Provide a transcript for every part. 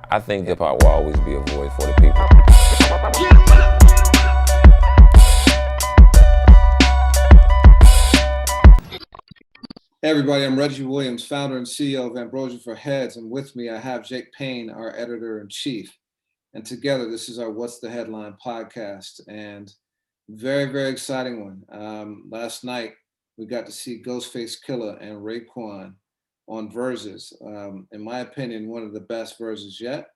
I think hip hop will always be a voice for the people. Hey everybody, I'm Reggie Williams, founder and CEO of Ambrosia for Heads, and with me I have Jake Payne, our editor-in-chief. And together, this is our What's the Headline podcast, and very, very exciting one. Last night, we got to see Ghostface Killah and Raekwon on Verzuz. In my opinion, one of the best Verzuz yet.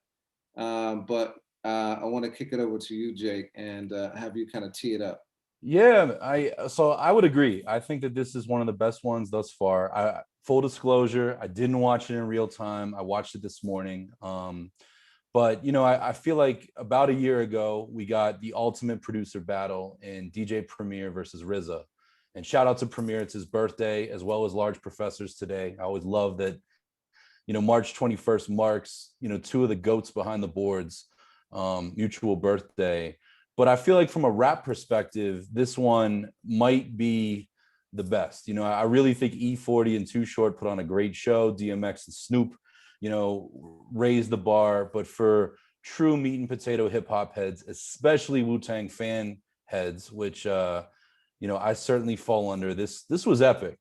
But I want to kick it over to you, Jake, and have you kind of tee it up. Yeah, I would agree. I think that this is one of the best ones thus far. Full disclosure, I didn't watch it in real time. I watched it this morning. But I feel like about a year ago we got the ultimate producer battle in DJ Premier versus RZA. And shout out to Premier, it's his birthday, as well as Large Professors today. I always love that, March 21st marks, two of the GOATs behind the boards, mutual birthday. But I feel like from a rap perspective, this one might be the best. I really think E40 and Too Short put on a great show. DMX and Snoop, raised the bar. But for true meat and potato hip hop heads, especially Wu-Tang fan heads, which, I certainly fall under, this was epic.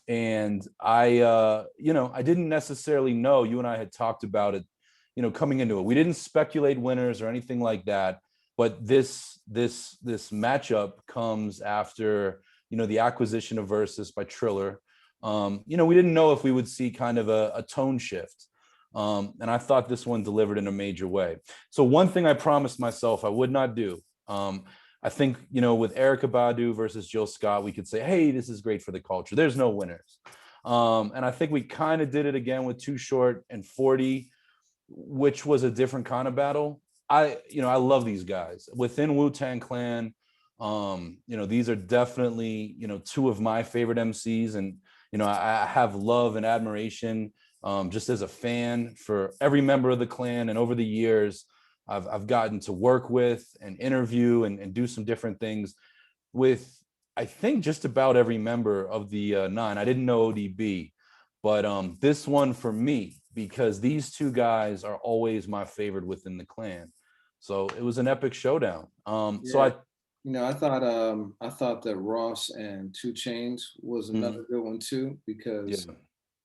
And I didn't necessarily know, you and I had talked about it, coming into it. We didn't speculate winners or anything like that, but this matchup comes after, the acquisition of Verzuz by Triller. We didn't know if we would see kind of a tone shift. And I thought this one delivered in a major way. So one thing I promised myself I would not do, I think, with Erykah Badu versus Jill Scott, we could say, hey, this is great for the culture. There's no winners. And I think we kind of did it again with Too Short and 40, which was a different kind of battle. I love these guys within Wu-Tang Clan. These are definitely, two of my favorite MCs. And, I have love and admiration just as a fan for every member of the clan. And over the years, I've gotten to work with and interview and do some different things with, I think, just about every member of the nine. I didn't know ODB, but this one for me, because these two guys are always my favorite within the clan. So it was an epic showdown. So I thought that Ross and 2 Chainz was another good one too, because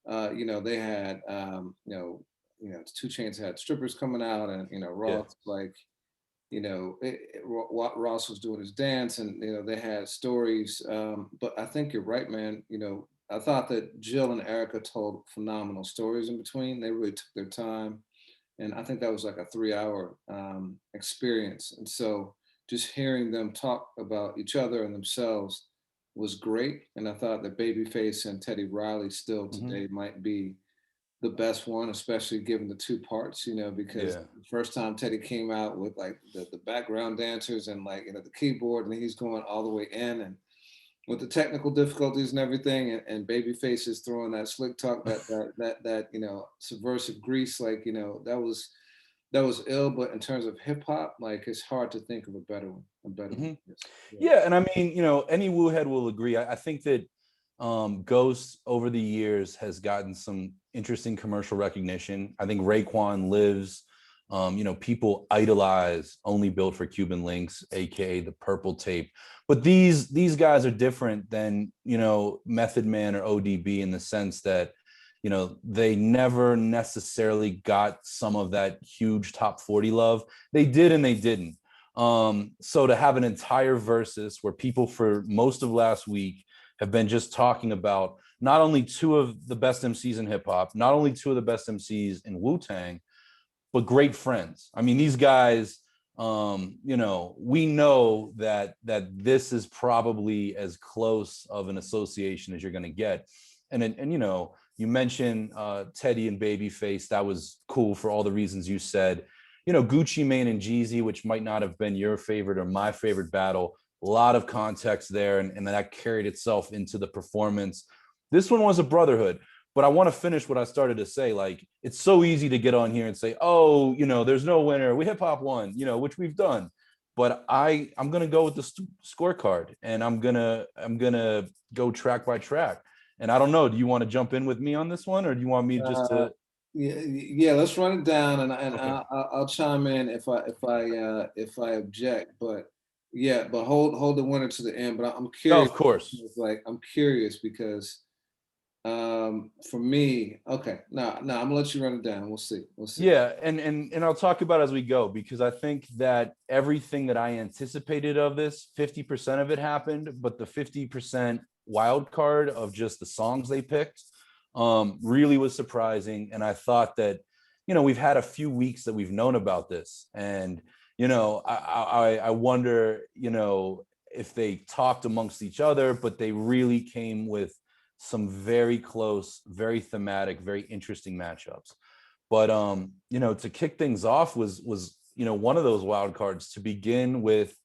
they had 2 Chainz had strippers coming out, and Ross Ross was doing his dance, and they had stories. But I think you're right, man. I thought that Jill and Erykah told phenomenal stories in between. They really took their time. And I think that was like a 3-hour experience. And so just hearing them talk about each other and themselves was great. And I thought that Babyface and Teddy Riley still today might be the best one, especially given the 2 parts, because the first time Teddy came out with like the background dancers and the keyboard, and he's going all the way in, and with the technical difficulties and everything, and Babyface is throwing that slick talk, that subversive grease, that was ill. But in terms of hip hop, it's hard to think of a better one. Yeah, and I mean, any Wu head will agree. I think that Ghost over the years has gotten some interesting commercial recognition. I think Raekwon lives. People idolize Only Built for Cuban Links, aka the Purple Tape. But these guys are different than Method Man or ODB in the sense that they never necessarily got some of that huge top 40 love. They did and they didn't. So to have an entire Verzuz where people for most of last week have been just talking about not only 2 of the best MCs in hip hop, not only 2 of the best MCs in Wu-Tang, but great friends. I mean, these guys, we know that this is probably as close of an association as you're going to get. And you mentioned Teddy and Babyface. That was cool for all the reasons you said. Gucci Mane and Jeezy, which might not have been your favorite or my favorite battle. A lot of context there, and that carried itself into the performance. This one was a brotherhood. But I want to finish what I started to say. It's so easy to get on here and say, oh, there's no winner. We hip hop won, which we've done. But I'm going to go with the scorecard, and I'm going to go track by track. And I don't know, do you want to jump in with me on this one, or do you want me just to Yeah. Let's run it down, and Okay. I'll chime in if I object. But yeah, but hold the winner to the end. But I'm No, curious. of course. Like I'm curious because for me, okay. Now I'm gonna let you run it down. We'll see. We'll see. Yeah, and I'll talk about as we go, because I think that everything that I anticipated of this, 50% of it happened, but the 50% wild card of just the songs they picked really was surprising. And I thought that, we've had a few weeks that we've known about this, and I wonder, if they talked amongst each other, but they really came with some very close, very thematic, very interesting matchups. But to kick things off was one of those wild cards to begin with,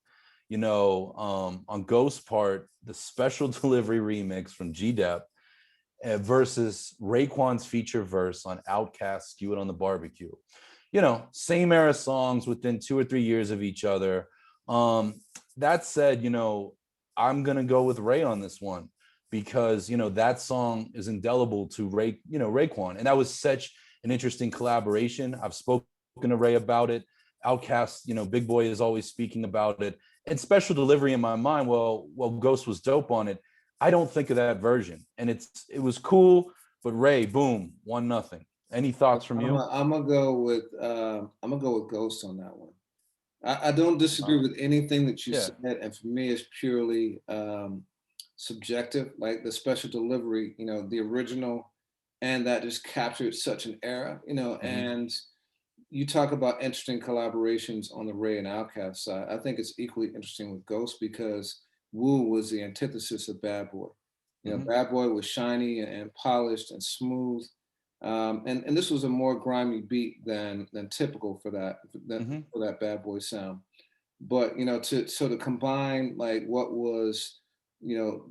on Ghost's part, the special delivery remix from G-Dep versus Raekwon's feature verse on Outkast Skew It on the Barbecue. Same era songs within 2 or 3 years of each other. That said, I'm gonna go with Ray on this one, because that song is indelible to Raekwon, and that was such an interesting collaboration. I've spoken to Ray about it. Outkast, Big Boy is always speaking about it. And special delivery in my mind, well, Ghost was dope on it. I don't think of that version, and it was cool. But Ray, boom, 1-0. Any thoughts from you? I'm gonna go with Ghost on that one. I don't disagree with anything that you Yeah. said, and for me, it's purely subjective. Like the special delivery, the original, and that just captured such an era, And you talk about interesting collaborations on the Ray and Outkast side. I think it's equally interesting with Ghost because Wu was the antithesis of Bad Boy. Bad Boy was shiny and polished and smooth. And this was a more grimy beat than typical for that Bad Boy sound. But to combine like what was the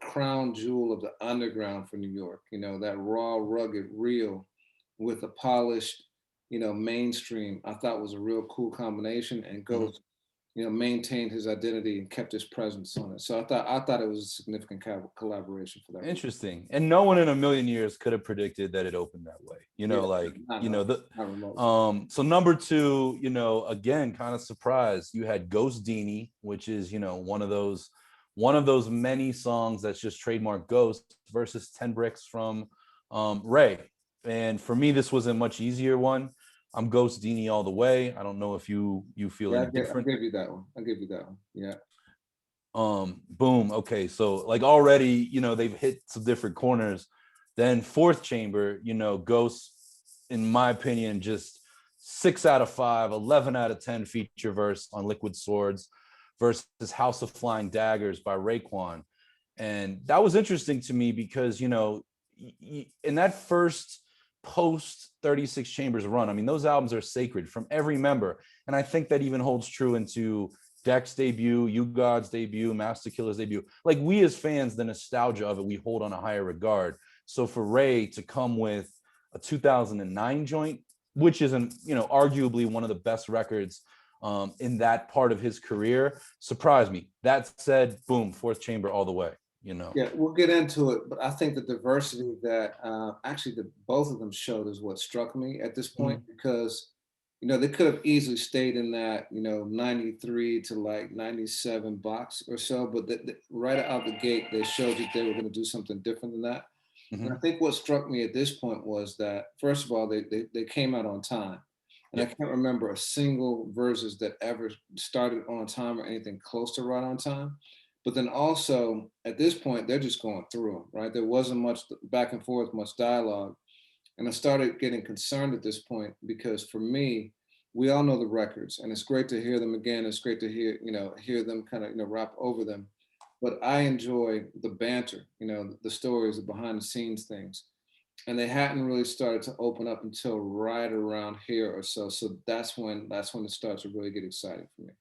crown jewel of the underground for New York, that raw, rugged, real with a polished, mainstream, I thought was a real cool combination. And Ghost, maintained his identity and kept his presence on it. So I thought it was a significant collaboration for that. Interesting. And no one in a million years could have predicted that it opened that way. So number two, again, kind of surprised. You had Ghost Dini, which is, one of those many songs that's just trademark Ghost, versus 10 Bricks from Ray. And for me, this was a much easier one. I'm Ghost Dini all the way. I don't know if you feel any different. I'll give you that one. Yeah. Boom. Okay. So like already, they've hit some different corners. Then fourth chamber, Ghost, in my opinion, just 6 out of 5, 11 out of 10 feature verse on Liquid Swords versus House of Flying Daggers by Raekwon. And that was interesting to me because, in that first post 36 Chambers run, I mean, those albums are sacred from every member. And I think that even holds true into Deck's debut, You God's debut, Master Killah's debut. Like, we as fans, the nostalgia of it, we hold on a higher regard. So for Ray to come with a 2009 joint, which is arguably one of the best records in that part of his career, surprised me. That said, boom, fourth chamber all the way. Yeah, we'll get into it, but I think the diversity that actually both of them showed is what struck me at this point, because they could have easily stayed in that 93 to like 97 box or so, but right out the gate they showed that they were going to do something different than that. And I think what struck me at this point was that, first of all, they came out on time, and I can't remember a single Verzuz that ever started on time or anything close to right on time. But then also at this point, they're just going through them, right? There wasn't much back and forth, much dialogue. And I started getting concerned at this point because for me, we all know the records and it's great to hear them again. It's great to hear them kind of, rap over them. But I enjoy the banter, the stories, the behind the scenes things. And they hadn't really started to open up until right around here or so. So that's when it starts to really get exciting for me.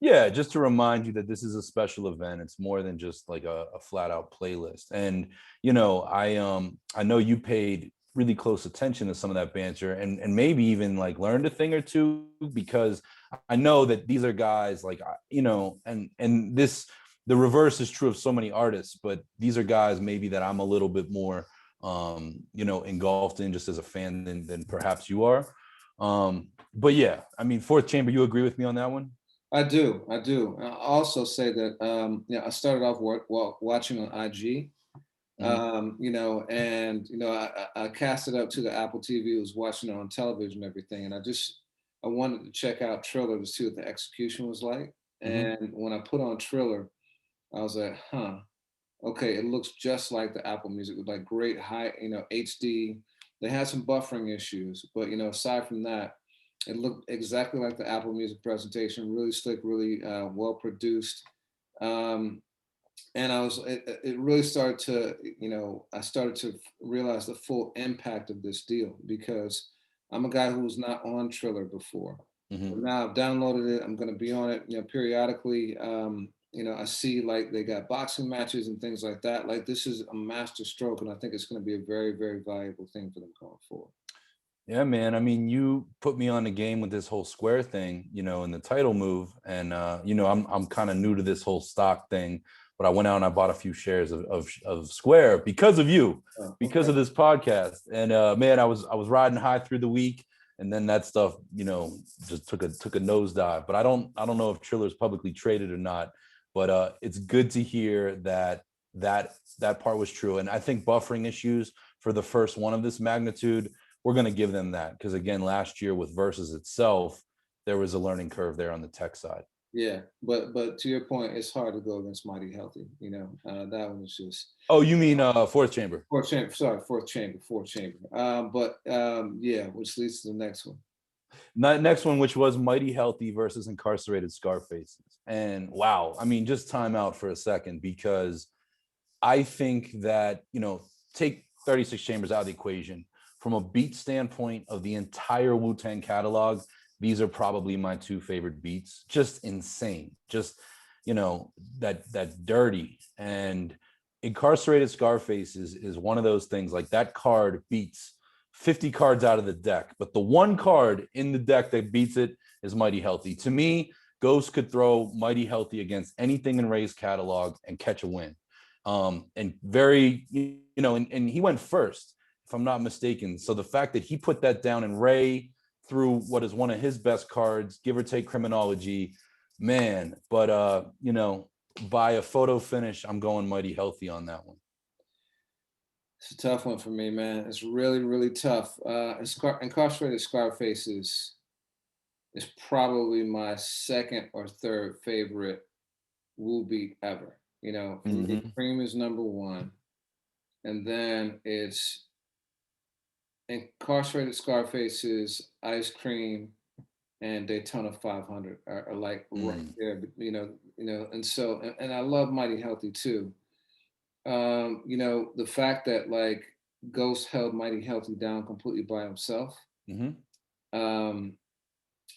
Yeah, just to remind you that this is a special event. It's more than just like a flat out playlist. And I know you paid really close attention to some of that banter and maybe even like learned a thing or two, because I know that these are guys like and this, the reverse is true of so many artists, but these are guys maybe that I'm a little bit more engulfed in just as a fan than perhaps you are. But yeah, I mean, Fourth Chamber, you agree with me on that one? I do. I'll also say that I started off watching on IG. I cast it up to the Apple TV, was watching it on television and everything. And I wanted to check out Triller to see what the execution was like. And when I put on Triller, I was like, okay, it looks just like the Apple Music with like great high, HD. They had some buffering issues, but aside from that, it looked exactly like the Apple Music presentation, really slick, really well produced. And it really started to, I started to realize the full impact of this deal, because I'm a guy who was not on Triller before. But now I've downloaded it. I'm going to be on it, periodically. I see like they got boxing matches and things like that. Like, this is a master stroke, and I think it's going to be a very, very valuable thing for them going forward. Yeah, man. I mean, you put me on the game with this whole Square thing, in the title move, and I'm kind of new to this whole stock thing, but I went out and I bought a few shares of Square because of you, because of this podcast. And man, I was riding high through the week, and then that stuff, just took a nosedive. But I don't know if Triller's publicly traded or not. But it's good to hear that part was true. And I think buffering issues for the first one of this magnitude, we're going to give them that, because again, last year with Verzuz itself, there was a learning curve there on the tech side. Yeah, but to your point, it's hard to go against Mighty Healthy. That one was just. Oh, you mean Fourth Chamber? Fourth Chamber. Sorry, Fourth Chamber. Yeah, which leads to the next one. Next one, which was Mighty Healthy versus Incarcerated Scarfaces. And wow, I mean, just time out for a second, because I think that, take 36 Chambers out of the equation. From a beat standpoint of the entire Wu-Tang catalog, these are probably my two favorite beats. Just insane. Just, that dirty. And Incarcerated Scarface is one of those things, like that card beats 50 cards out of the deck, but the one card in the deck that beats it is Mighty Healthy. To me, Ghost could throw Mighty Healthy against anything in Ray's catalog and catch a win. And very, and he went first, if I'm not mistaken. So the fact that he put that down and Ray threw what is one of his best cards, give or take Criminology, man. But, by a photo finish, I'm going Mighty Healthy on that one. It's a tough one for me, man. It's really, really tough. Incarcerated Scarfaces is probably my second or third favorite Wu beat ever. Cream is number one. And then it's Incarcerated Scarfaces, Ice Cream, and Daytona 500 are like right there, and so, and I love Mighty Healthy too. The fact that like Ghost held Mighty Healthy down completely by himself,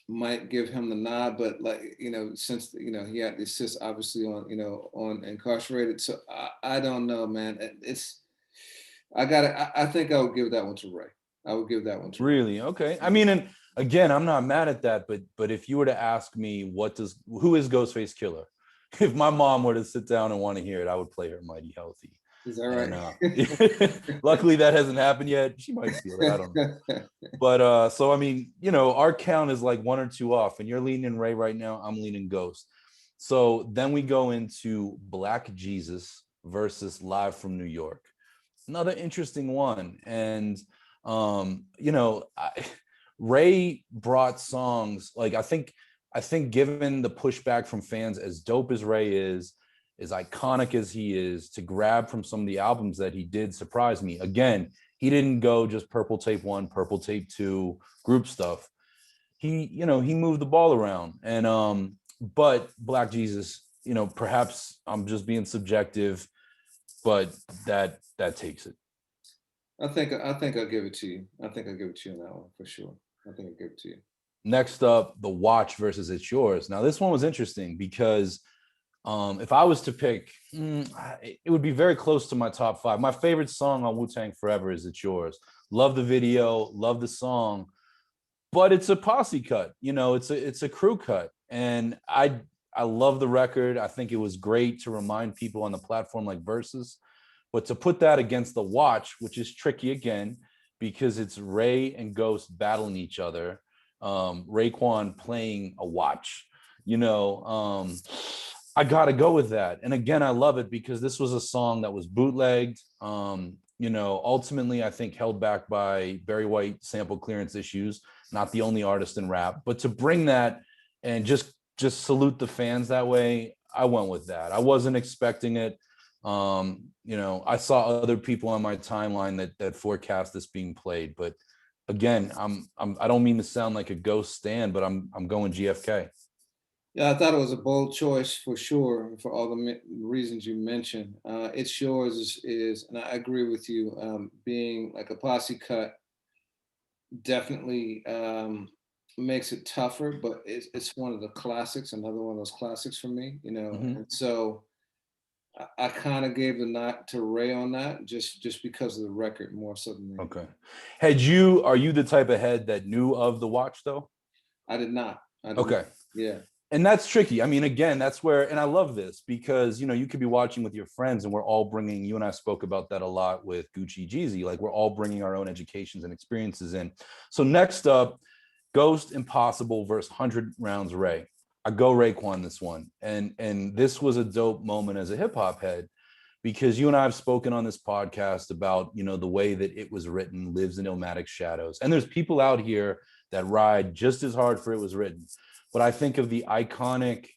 might give him the nod, but like, since, he had the assist obviously on Incarcerated. So I don't know, man. I think I would give that one to Ray. I would give that one to Ray. Really? Okay. I mean, and again, I'm not mad at that, but if you were to ask me who is Ghostface Killah? If my mom were to sit down and want to hear it, I would play her Mighty Healthy. Is that right? And, luckily that hasn't happened yet. She might feel it. I don't know. But so I mean, our count is like 1 or 2 off, and you're leaning Ray right now. I'm leaning Ghost. So then we go into Black Jesus versus Live from New York. Another interesting one. And Ray brought songs like, I think given the pushback from fans, as dope as Ray is, as iconic as he is, to grab from some of the albums that he did surprise me. Again, he didn't go just Purple Tape 1, Purple Tape 2, group stuff. He moved the ball around. And but Black Jesus, perhaps I'm just being subjective, but that takes it. I think I'll give it to you. I think I'll give it to you on that one for sure. I think I'll give it to you. Next up, The Watch versus It's Yours. Now, this one was interesting because if I was to pick, it would be very close to my top 5. My favorite song on Wu-Tang Forever is It's Yours. Love the video, love the song, but it's a posse cut. It's a crew cut, and I love the record. I think it was great to remind people on the platform like Verzuz But to put that against the watch, which is tricky again, because it's Ray and Ghost battling each other, Raekwon playing a watch, I gotta go with that. And again, I love it because this was a song that was bootlegged, ultimately I think held back by Barry White sample clearance issues, not the only artist in rap, but to bring that and just salute the fans that way, I went with that. I wasn't expecting it. I saw other people on my timeline that forecast this being played, but again, I don't mean to sound like a Ghost stan, but I'm going GFK. Yeah, I thought it was a bold choice for sure, for all the reasons you mentioned. It's yours is, and I agree with you, being like a posse cut definitely makes it tougher, but it's one of the classics, another one of those classics for me, and so I kind of gave the nod to Ray on that, just because of the record more so than me. Okay. Are you the type of head that knew of the watch though? I did not. Okay. Yeah. And that's tricky. I mean, again, that's where, and I love this because, you could be watching with your friends and we're all bringing, you and I spoke about that a lot with Gucci Jeezy, like we're all bringing our own educations and experiences in. So next up, Ghost Impossible versus 100 Rounds Ray. I go Raekwon this one. And this was a dope moment as a hip hop head because you and I have spoken on this podcast about, the way that it was written lives in Illmatic shadows. And there's people out here that ride just as hard for It Was Written. But I think of the iconic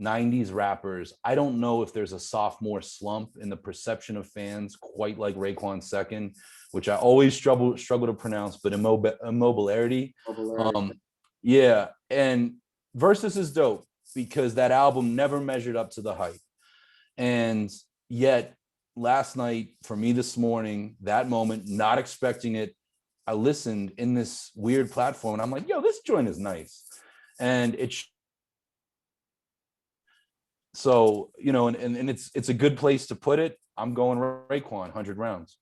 90s rappers, I don't know if there's a sophomore slump in the perception of fans quite like Raekwon's second, which I always struggle to pronounce, but immobilarity. Yeah, and Versus is dope because that album never measured up to the hype. And yet last night, for me this morning, that moment, not expecting it, I listened in this weird platform and I'm like, yo, this joint is nice. And so, and it's a good place to put it. I'm going Raekwon, 100 Rounds.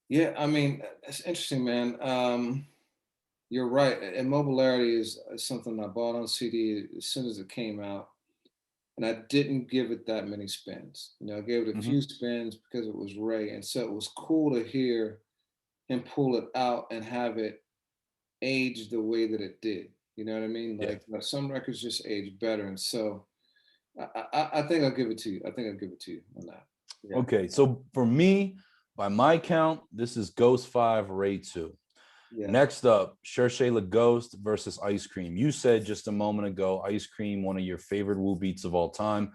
Yeah, I mean, it's interesting, man. You're right. Immobilarity is something I bought on CD as soon as it came out. And I didn't give it that many spins. I gave it a few spins because it was Ray. And so it was cool to hear him pull it out and have it age the way that it did. You know what I mean? Like some records just age better. And so I think I'll give it to you. I think I'll give it to you on that. Yeah. Okay. So for me, by my count, this is Ghost 5, Ray 2. Yeah. Next up, Cherchez Le Ghost versus Ice Cream. You said just a moment ago, Ice Cream, one of your favorite Wu beats of all time.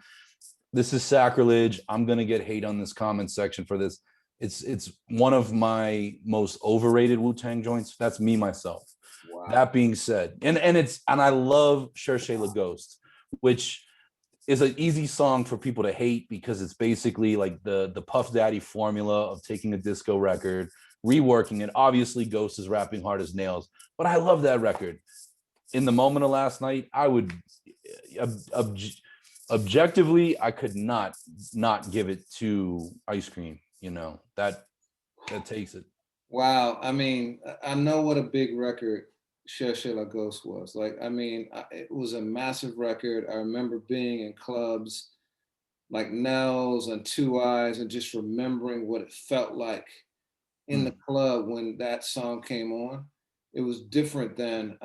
This is sacrilege. I'm going to get hate on this comment section for this. It's one of my most overrated Wu-Tang joints. That's me, myself. Wow. That being said, and I love Cherchez Le Ghost, which is an easy song for people to hate because it's basically like the Puff Daddy formula of taking a disco record, reworking it. Obviously, Ghost is rapping hard as nails, but I love that record. In the moment of last night, I would objectively, I could not give it to Ice Cream. That takes it. Wow. I mean, I know what a big record Cherchez La Ghost was. Like, I mean, it was a massive record. I remember being in clubs like Nell's and Two Eyes and just remembering what it felt like in the club when that song came on. It was different than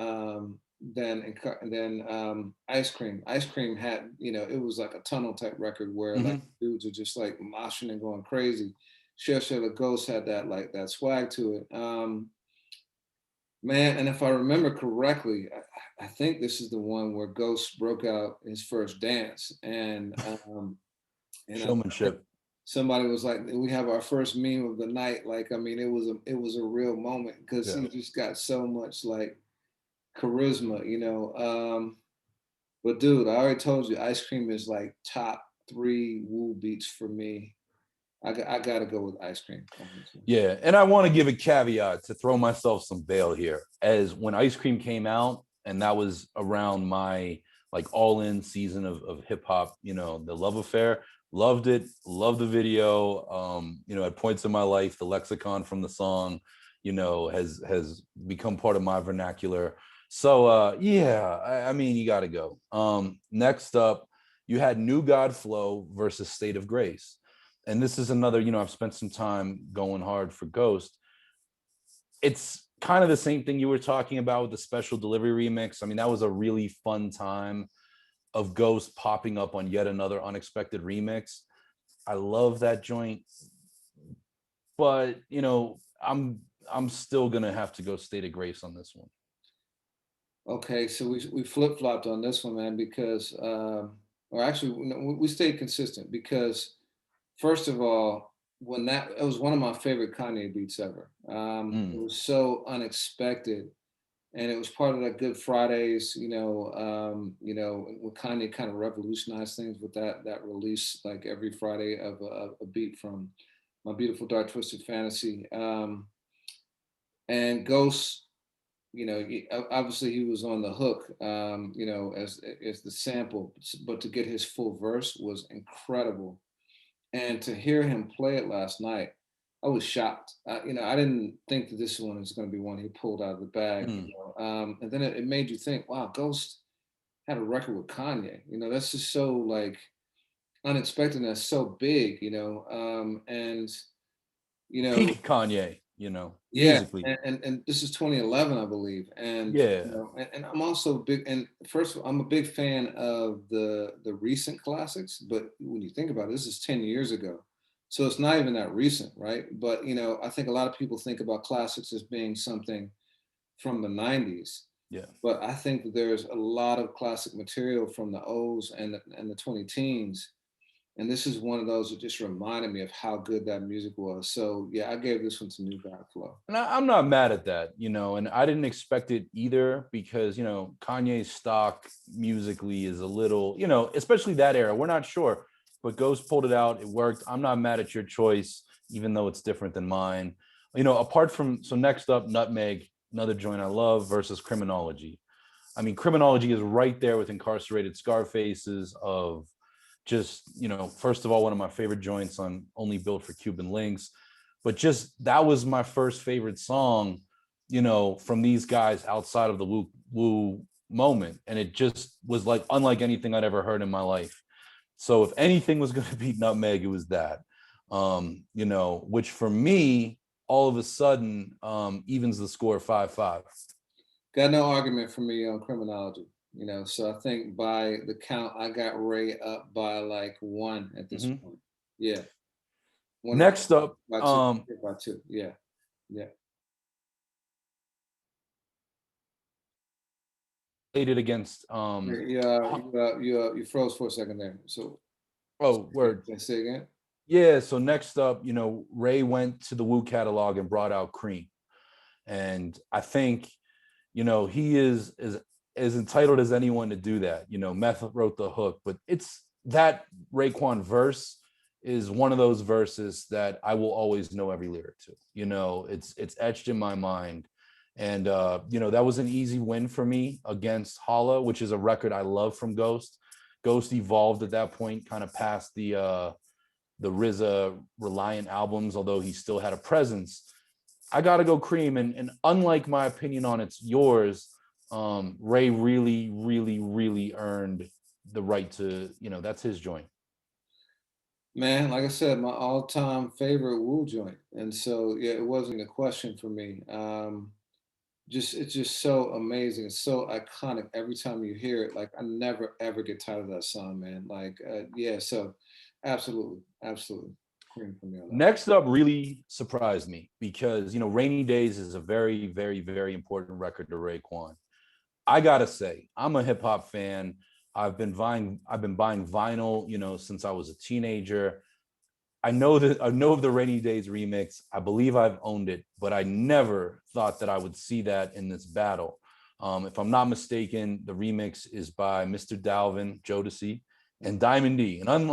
Ice Cream. Ice Cream had, it was like a tunnel type record where like dudes are just like moshing and going crazy. Cherchez La Ghost had that swag to it. Man, and if I remember correctly, I think this is the one where Ghost broke out his first dance, and showmanship. Somebody was like, "We have our first meme of the night." Like, I mean, it was a real moment because he just got so much like charisma, But dude, I already told you, Ice Cream is like top 3 Wu beats for me. I got to go with Ice Cream. Yeah, and I want to give a caveat to throw myself some bail here. As when Ice Cream came out, and that was around my like all-in season of hip hop, the love affair. Loved it, loved the video. At points in my life, the lexicon from the song, has become part of my vernacular. So I mean, you got to go. Next up, you had New God Flow versus State of Grace. and this is another, I've spent some time going hard for Ghost. It's kind of the same thing you were talking about with the Special Delivery remix. I mean, that was a really fun time of Ghost popping up on yet another unexpected remix. I love that joint, but I'm still gonna have to go State of Grace on this one. Okay, so we flip flopped on this one, man, because or actually no, we stayed consistent because first of all, when that it was one of my favorite Kanye beats ever. It was so unexpected, and it was part of that Good Fridays, when Kanye kind of revolutionized things with that release, like every Friday of a beat from My Beautiful Dark Twisted Fantasy, and Ghost. Obviously he was on the hook, as the sample, but to get his full verse was incredible, and to hear him play it last night, I was shocked. I didn't think that this one was going to be one he pulled out of the bag. And then it made you think, wow, Ghost had a record with Kanye. That's just so like unexpected. And that's so big. And Peak Kanye, yeah, musically. and this is 2011, I believe. And Yeah. and I'm also big. And first of all, I'm a big fan of the recent classics. But when you think about it, this is 10 years ago, so it's not even that recent, right? But I think a lot of people think about classics as being something from the 90s. Yeah. But I think that there's a lot of classic material from the O's and the 20 teens. And this is one of those that just reminded me of how good that music was. So yeah, I gave this one to New God Flow. And I'm not mad at that, and I didn't expect it either because, Kanye's stock musically is a little, especially that era. We're not sure, but Ghost pulled it out. It worked. I'm not mad at your choice, even though it's different than mine. Apart from, so next up, Nutmeg, another joint I love, versus Criminology. I mean, Criminology is right there with Incarcerated Scarfaces of just, first of all, one of my favorite joints on Only Built for Cuban Links. But just that was my first favorite song, from these guys outside of the woo moment. And it just was like unlike anything I'd ever heard in my life. So if anything was going to beat Nutmeg, it was that, which for me, all of a sudden, evens the score 5-5. Got no argument for me on Criminology. So I think by the count, I got Ray up by like 1 at this point. Yeah. Next up, by two. Yeah. Played it against. You froze for a second there. So. Oh, word. Can I say again? Yeah. So next up, Ray went to the Wu catalog and brought out Cream, and I think, he is as entitled as anyone to do that. Meth wrote the hook, but it's that Raekwon verse is one of those verses that I will always know every lyric to. It's etched in my mind. And that was an easy win for me against Holla, which is a record I love from Ghost. Ghost evolved at that point, kind of past the RZA Reliant albums, although he still had a presence. I gotta go Cream, and unlike my opinion on It's Yours, Ray really, really, really earned the right to, that's his joint. Man, like I said, my all-time favorite Wu joint, and so yeah, it wasn't a question for me. It's just so amazing. It's so iconic every time you hear it. Like I never ever get tired of that song, man. Like yeah, so absolutely, Cream for me on that. Next up really surprised me because Rainy Days is a very, very, very important record to Raekwon. I gotta say, I'm a hip hop fan. I've been buying vinyl, since I was a teenager. I know of the Rainy Days remix. I believe I've owned it, but I never thought that I would see that in this battle. If I'm not mistaken, the remix is by Mr. Dalvin, Jodeci, and Diamond D, an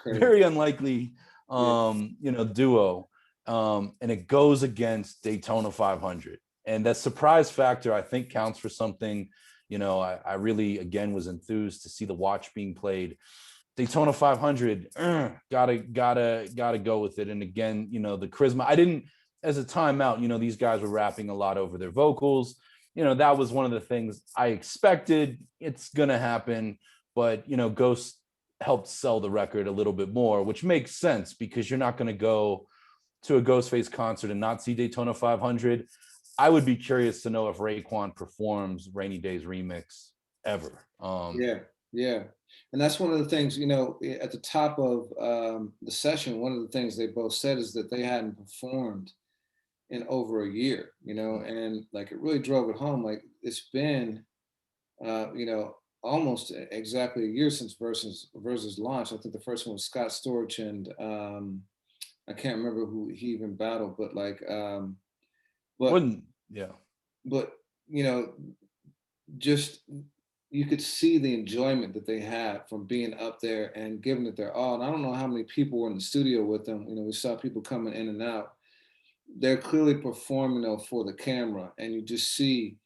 very unlikely, duo. And it goes against Daytona 500. And that surprise factor, I think, counts for something. I really, again, was enthused to see the watch being played. Daytona 500, gotta go with it. And again, the charisma. I didn't, as a timeout, these guys were rapping a lot over their vocals. That was one of the things I expected. It's gonna happen, but Ghost helped sell the record a little bit more, which makes sense because you're not going to go to a Ghostface concert and not see Daytona 500. I would be curious to know if Raekwon performs Rainy Days remix ever. Yeah. And that's one of the things, you know, at the top of the session, one of the things they both said is that they hadn't performed in over a year, you know, and like it really drove it home. Like it's been, you know, almost exactly a year since Versus launched. I think the first one was Scott Storch and I can't remember who he even battled, but like, but Wouldn't, yeah. but you know, just you could see the enjoyment that they had from being up there and giving it their all. And I don't know how many people were in the studio with them. You know, we saw people coming in and out. They're clearly performing though for the camera, and you just see.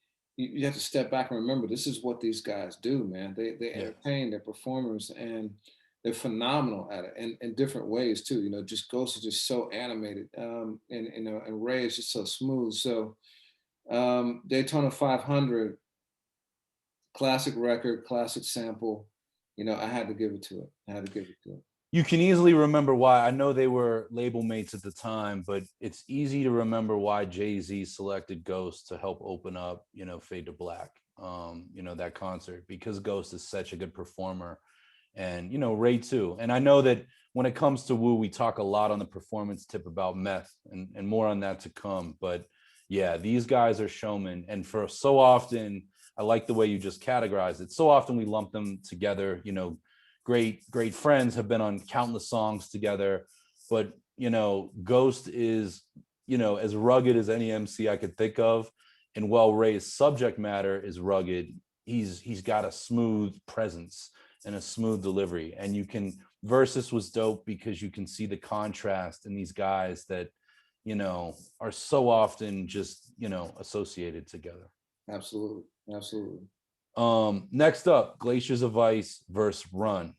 You have to step back and remember this is what these guys do, man. They entertain, they're performers, and they're phenomenal at it in different ways too. You know, just Ghost is just so animated, and you know, and Ray is just so smooth. So Daytona 500, classic record, classic sample. You know, I had to give it to it. I had to give it to it. You can easily remember why. I know they were label mates at the time, but it's easy to remember why Jay-Z selected Ghost to help open up, you know, Fade to Black, you know, that concert, because Ghost is such a good performer, and, you know, Ray too. And I know that when it comes to Wu, we talk a lot on the performance tip about meth, and more on that to come. But yeah, these guys are showmen. And for so often, I like the way you just categorized it. So often we lump them together, you know, great friends, have been on countless songs together, but you know, Ghost is, you know, as rugged as any MC I could think of. And while Ray's subject matter is rugged, he's got a smooth presence and a smooth delivery. And you can, Versus was dope because you can see the contrast in these guys that, you know, are so often just, you know, associated together. Absolutely. Next up, Glaciers of Ice versus Run.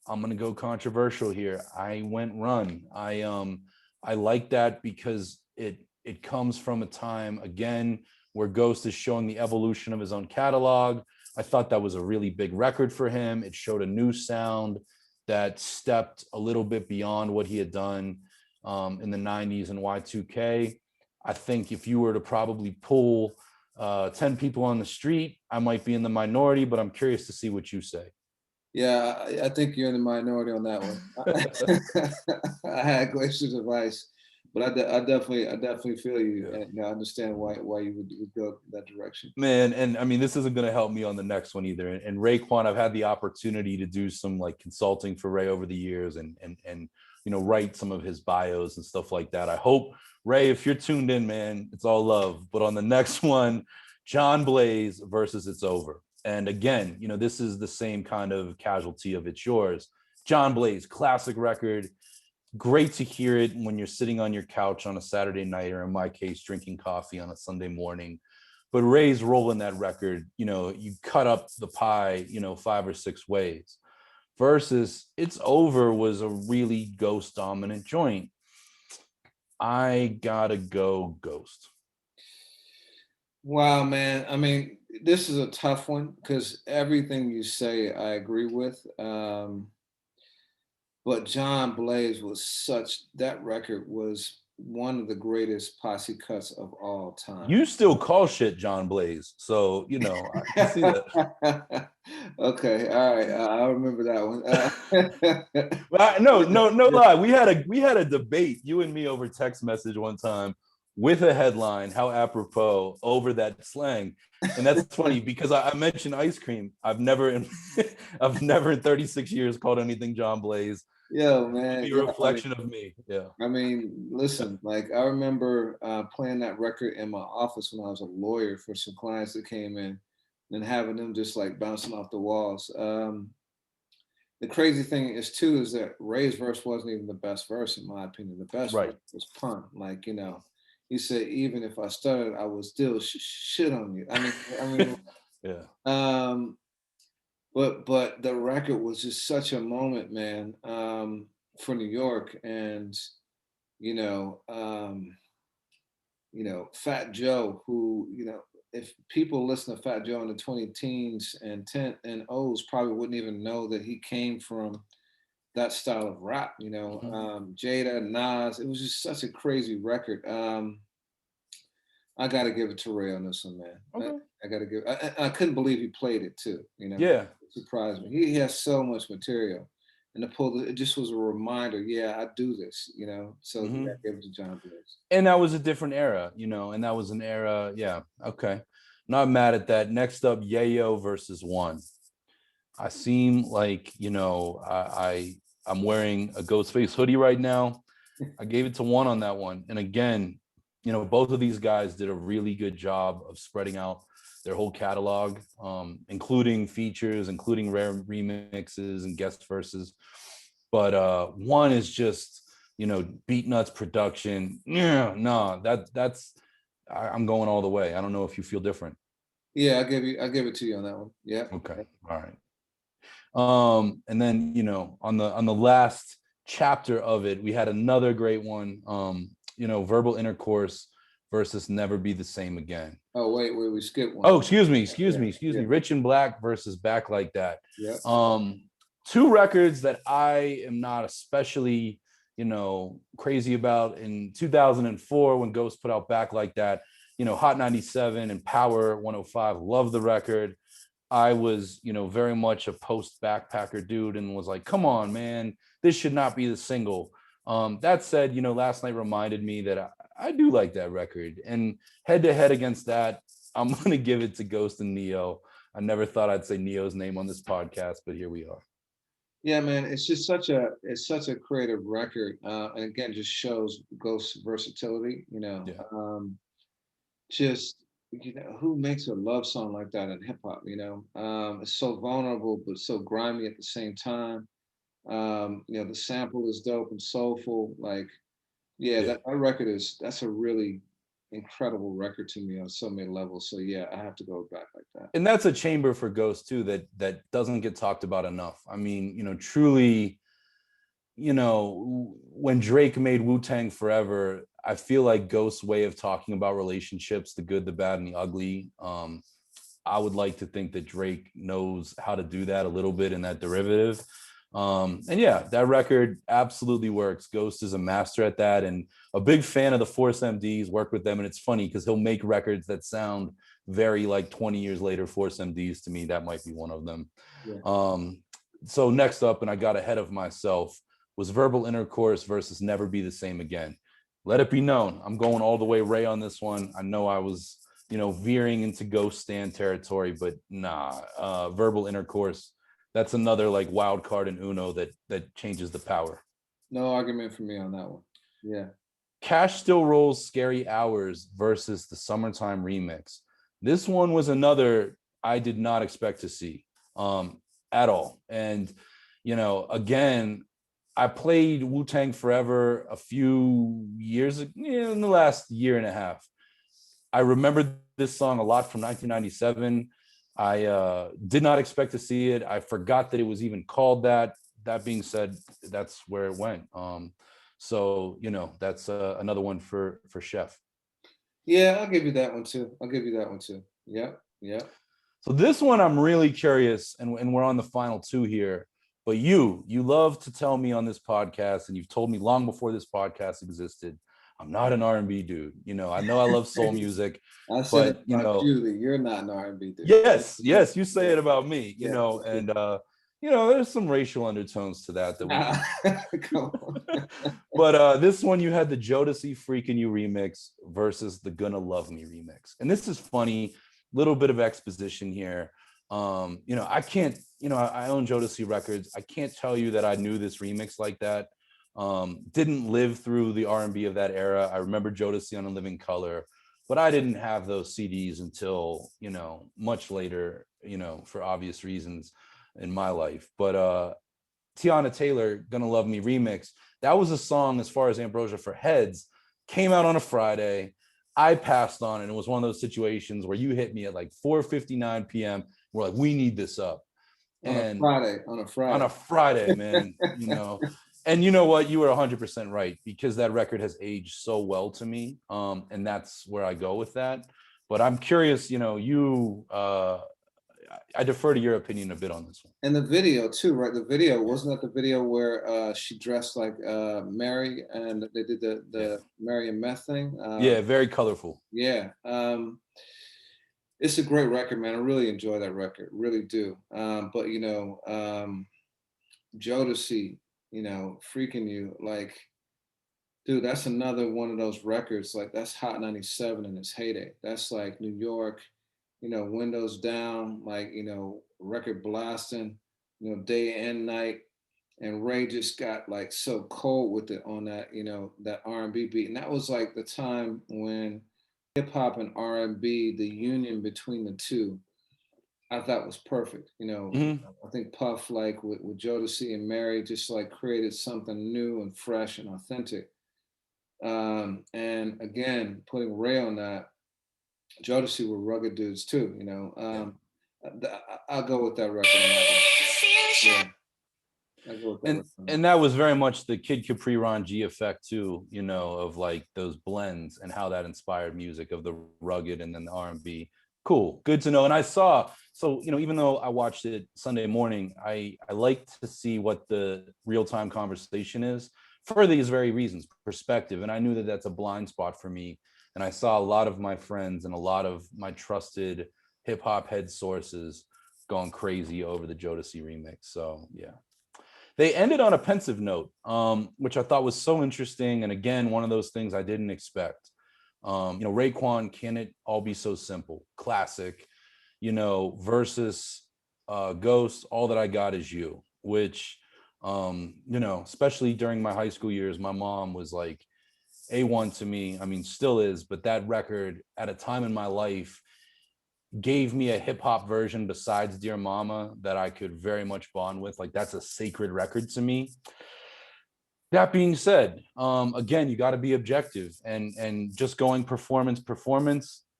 I'm gonna go controversial here. I went Run. I like that because it comes from a time, again, where Ghost is showing the evolution of his own catalog. I thought that was a really big record for him. It showed a new sound that stepped a little bit beyond what he had done in the 90s and Y2K. I think if you were to probably pull 10 people on the street, I might be in the minority, but I'm curious to see what you say. Yeah, I think you're in the minority on that one. I had Glaciers of Ice, but I definitely feel you, and I understand why you would go that direction. Man, and I mean, this isn't going to help me on the next one either. And Raekwon, I've had the opportunity to do some like consulting for Ray over the years, and you know, write some of his bios and stuff like that. I hope, Ray, if you're tuned in, man, it's all love. But on the next one, John Blaze versus It's Over. And again, you know, this is the same kind of casualty of It's Yours. John Blaze, classic record. Great to hear it when you're sitting on your couch on a Saturday night, or in my case, drinking coffee on a Sunday morning. But Ray's rolling that record, you know, you cut up the pie, you know, 5 or 6 ways. Versus It's Over was a really Ghost dominant joint. I gotta go Ghost. Wow, man. I mean, this is a tough one because everything you say I agree with. But John Blaze was that record was one of the greatest posse cuts of all time. You still call shit John Blaze, so you know I can see that. Okay, all right, I'll remember that one. No lie. We had a debate, you and me, over text message one time with a headline, how apropos, over that slang. And that's funny because I mentioned ice cream. I've never in 36 years called anything John Blaze. Yo, man, be a reflection of me. Yeah. I mean, listen, like I remember playing that record in my office when I was a lawyer for some clients that came in, and having them just like bouncing off the walls. The crazy thing is too is that Ray's verse wasn't even the best verse in my opinion. The best verse was Pun. Like, you know, he said, even if I stuttered, I would still shit on you. I mean, yeah. But the record was just such a moment, man, for New York. And, you know, Fat Joe, who, if people listen to Fat Joe in the 20 teens and 10 and O's probably wouldn't even know that he came from that style of rap, Jada, Nas, it was just such a crazy record. I got to give it to Ray on this one, man. Okay. I got to give. I couldn't believe he played it too. Yeah, it surprised me. He has so much material, and it just was a reminder. Yeah, I do this. So I give it to John Blaze. And that was a different era, and that was an era. Yeah, okay, not mad at that. Next up, Yayo versus One. I seem like I'm wearing a Ghostface hoodie right now. I gave it to One on that one, and again, both of these guys did a really good job of spreading out their whole catalog, including features, including rare remixes and guest verses. But One is just, beat nuts production. Yeah, no, I'm going all the way. I don't know if you feel different. Yeah, I give it to you on that one. Yeah. Okay. All right. And then, on the last chapter of it, we had another great one. Verbal Intercourse versus Never Be the Same Again. Oh, wait, we skipped one. Oh, excuse me. Rich and Black versus Back Like That. Yeah. Two records that I am not especially, crazy about. In 2004, when Ghost put out Back Like That, Hot 97 and Power 105, love the record. I was, very much a post Backpacker dude and was like, come on, man, this should not be the single. That said, last night reminded me that I do like that record. And head to head against that, I'm going to give it to Ghost and Neo. I never thought I'd say Neo's name on this podcast, but here we are. Yeah, man, it's just such a creative record. And again, just shows Ghost's versatility, who makes a love song like that in hip hop, it's so vulnerable, but so grimy at the same time. The sample is dope and soulful. That record that's a really incredible record to me on so many levels. So yeah, I have to go Back Like That. And that's a chamber for Ghost too that doesn't get talked about enough. I mean, truly, when Drake made Wu-Tang Forever, I feel like Ghost's way of talking about relationships, the good, the bad, and the ugly. I would like to think that Drake knows how to do that a little bit in that derivative. And yeah, that record absolutely works. Ghost is a master at that, and a big fan of the Force MDs, work with them. And it's funny because he'll make records that sound very like 20 years later Force MDs to me. That might be one of them. Yeah. So next up, and I got ahead of myself, was Verbal Intercourse versus Never Be the Same Again. Let it be known, I'm going all the way Ray on this one. I know I was, veering into Ghost Stan territory, but nah, Verbal Intercourse, that's another like wild card in Uno that changes the power. No argument for me on that one. Yeah. Cash Still Rolls Scary Hours versus the Summertime remix. This one was another I did not expect to see at all. And, again, I played Wu-Tang Forever a few years ago, in the last year and a half. I remember this song a lot from 1997. I did not expect to see it. I forgot that it was even called that. That being said, that's where it went. So, that's another one for Chef. Yeah, I'll give you that one too. Yeah. So this one, I'm really curious, and we're on the final two here. But you love to tell me on this podcast, and you've told me long before this podcast existed, I'm not an R&B dude. I know I love soul music. I said about you that you're not an R&B dude. Yes, you say it about me, and there's some racial undertones to that. Come on. But this one, you had the Jodeci Freakin' You remix versus the Gonna Love Me remix. And this is funny, little bit of exposition here. I can't, I own Jodeci records. I can't tell you that I knew this remix like that. Didn't live through the R&B of that era. I remember Jodeci on A Living Color, but I didn't have those CDs until, much later, for obvious reasons in my life. But Tiana Taylor, Gonna Love Me remix, that was a song, as far as Ambrosia for Heads, came out on a Friday. I passed on, and it was one of those situations where you hit me at like 4:59 p.m. We're like, we need this up. On a Friday, on a Friday, man, And you know what? You were 100% right, because that record has aged so well to me. And that's where I go with that. But I'm curious, I defer to your opinion a bit on this one. And the video too, right? The video, wasn't that the video where she dressed like Mary and they did the Mary and Meth thing? Yeah, very colorful. Yeah. It's a great record, man. I really enjoy that record, really do. But Jodeci, Freaking You, like, dude, that's another one of those records. Like, that's Hot 97 in its heyday. That's like New York, windows down, like, record blasting, day and night. And Ray just got like so cold with it on that, that R&B beat. And that was like the time when hip hop and R&B, the union between the two, I thought was perfect. I think Puff, like with Jodeci and Mary, just like created something new and fresh and authentic. And again, putting Ray on that, Jodeci were rugged dudes too. I'll go with that record. Yeah. And that was very much the Kid Capri Ron G effect too, of like those blends and how that inspired music of the rugged and then the R&B. Cool, good to know. And I saw, so even though I watched it Sunday morning, I like to see what the real-time conversation is for these very reasons, perspective. And I knew that that's a blind spot for me. And I saw a lot of my friends and a lot of my trusted hip hop head sources going crazy over the Jodeci remix. So yeah. They ended on a pensive note, which I thought was so interesting. And again, one of those things I didn't expect. Raekwon, Can It All Be So Simple? Classic, versus Ghost, All That I Got Is You, which, especially during my high school years, my mom was like A1 to me. I mean, still is, but that record at a time in my life gave me a hip hop version besides Dear Mama that I could very much bond with. Like, that's a sacred record to me. That being said, again, you got to be objective and just going performance.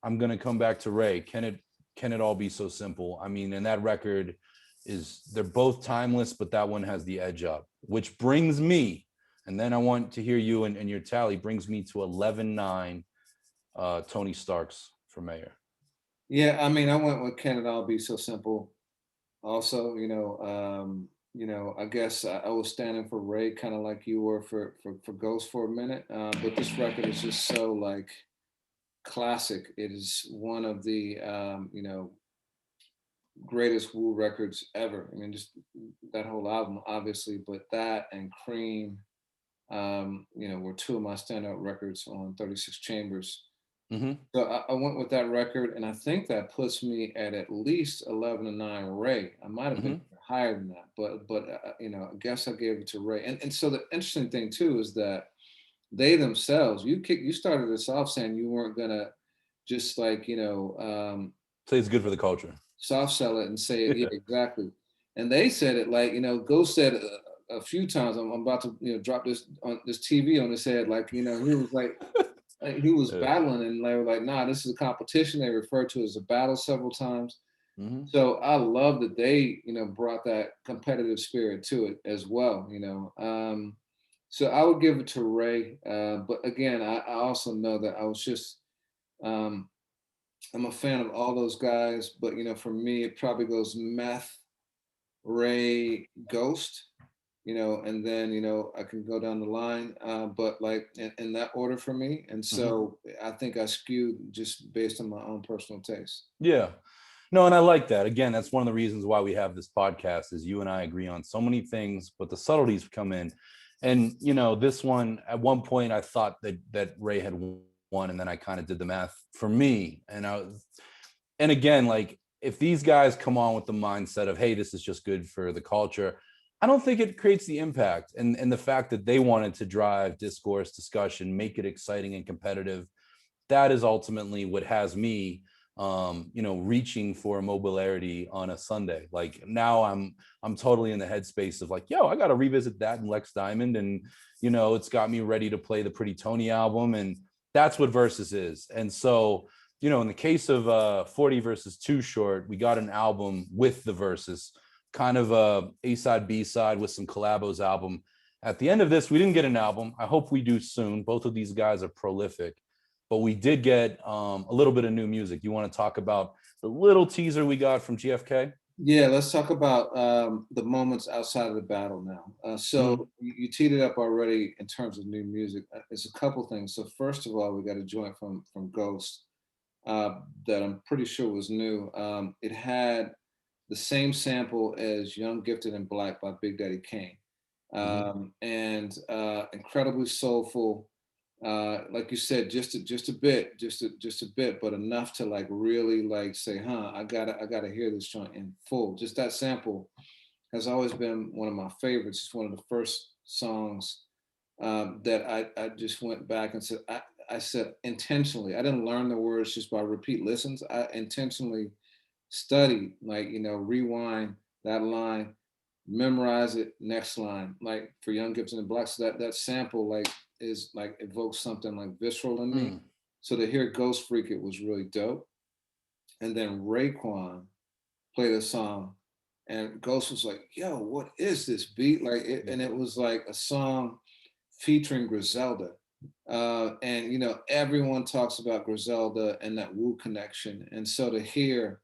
I'm going to come back to Ray. Can it all be so simple? I mean, and that record they're both timeless, but that one has the edge up, which brings me, and then I want to hear you and your tally, brings me to 11-9 Tony Stark's for mayor. Yeah, I mean, I went with Can It All Be So Simple. Also, I guess I was standing for Ray, kind of like you were for Ghost for a minute. But this record is just so like classic. It is one of the greatest Wu records ever. I mean, just that whole album, obviously, but that and Cream, were two of my standout records on 36 Chambers. Mm-hmm. So I went with that record, and I think that puts me at least 11-9 Ray. I might have been higher than that, but I guess I gave it to Ray. And so the interesting thing too is that they themselves, you started this off saying you weren't gonna just like say it's good for the culture, soft sell it and say it. Yeah, exactly. And they said it like Ghost said a few times. I'm about to drop this on this TV on his head, like he was like. He was battling, and they were like, "Nah, this is a competition." They referred to it as a battle several times. Mm-hmm. So I love that they, brought that competitive spirit to it as well. So I would give it to Ray, but again, I also know that I was just, I'm a fan of all those guys, but for me, it probably goes Meth, Ray, Ghost. And then, I can go down the line, but like in that order for me. And so I think I skewed just based on my own personal taste. Yeah, no, and I like that. Again, that's one of the reasons why we have this podcast is you and I agree on so many things, but the subtleties come in. And, this one, at one point I thought that Ray had won, and then I kind of did the math for me. And again, like if these guys come on with the mindset of, hey, this is just good for the culture, I don't think it creates the impact. And the fact that they wanted to drive discourse, discussion, make it exciting and competitive, that is ultimately what has me, reaching for mobility on a Sunday. Like now I'm totally in the headspace of like, I got to revisit that and Lex Diamond. And, it's got me ready to play the Pretty Tony album. And that's what Versus is. And so, in the case of 40 versus Too Short, we got an album with the Versus, kind of a A-side, B-side with some collabos album. At the end of this, we didn't get an album. I hope we do soon. Both of these guys are prolific, but we did get a little bit of new music. You want to talk about the little teaser we got from GFK? Yeah, let's talk about the moments outside of the battle now. So you teed it up already in terms of new music. It's a couple things. So first of all, we got a joint from Ghost that I'm pretty sure was new. It had the same sample as Young, Gifted, and Black by Big Daddy Kane. And incredibly soulful. Like you said, just a bit, but enough to like really like say, huh, I gotta hear this joint in full. Just that sample has always been one of my favorites. It's one of the first songs that I just went back and said, I said intentionally, I didn't learn the words just by repeat listens. I intentionally studied, like, rewind that line, memorize it, next line, like for Young, Gibson, and Black. So that sample like is like evokes something like visceral in me. So to hear Ghost Freak it was really dope. And then Raekwon played a song and Ghost was like, yo, what is this beat? Like and it was like a song featuring Griselda. And everyone talks about Griselda and that Wu connection. And so to hear,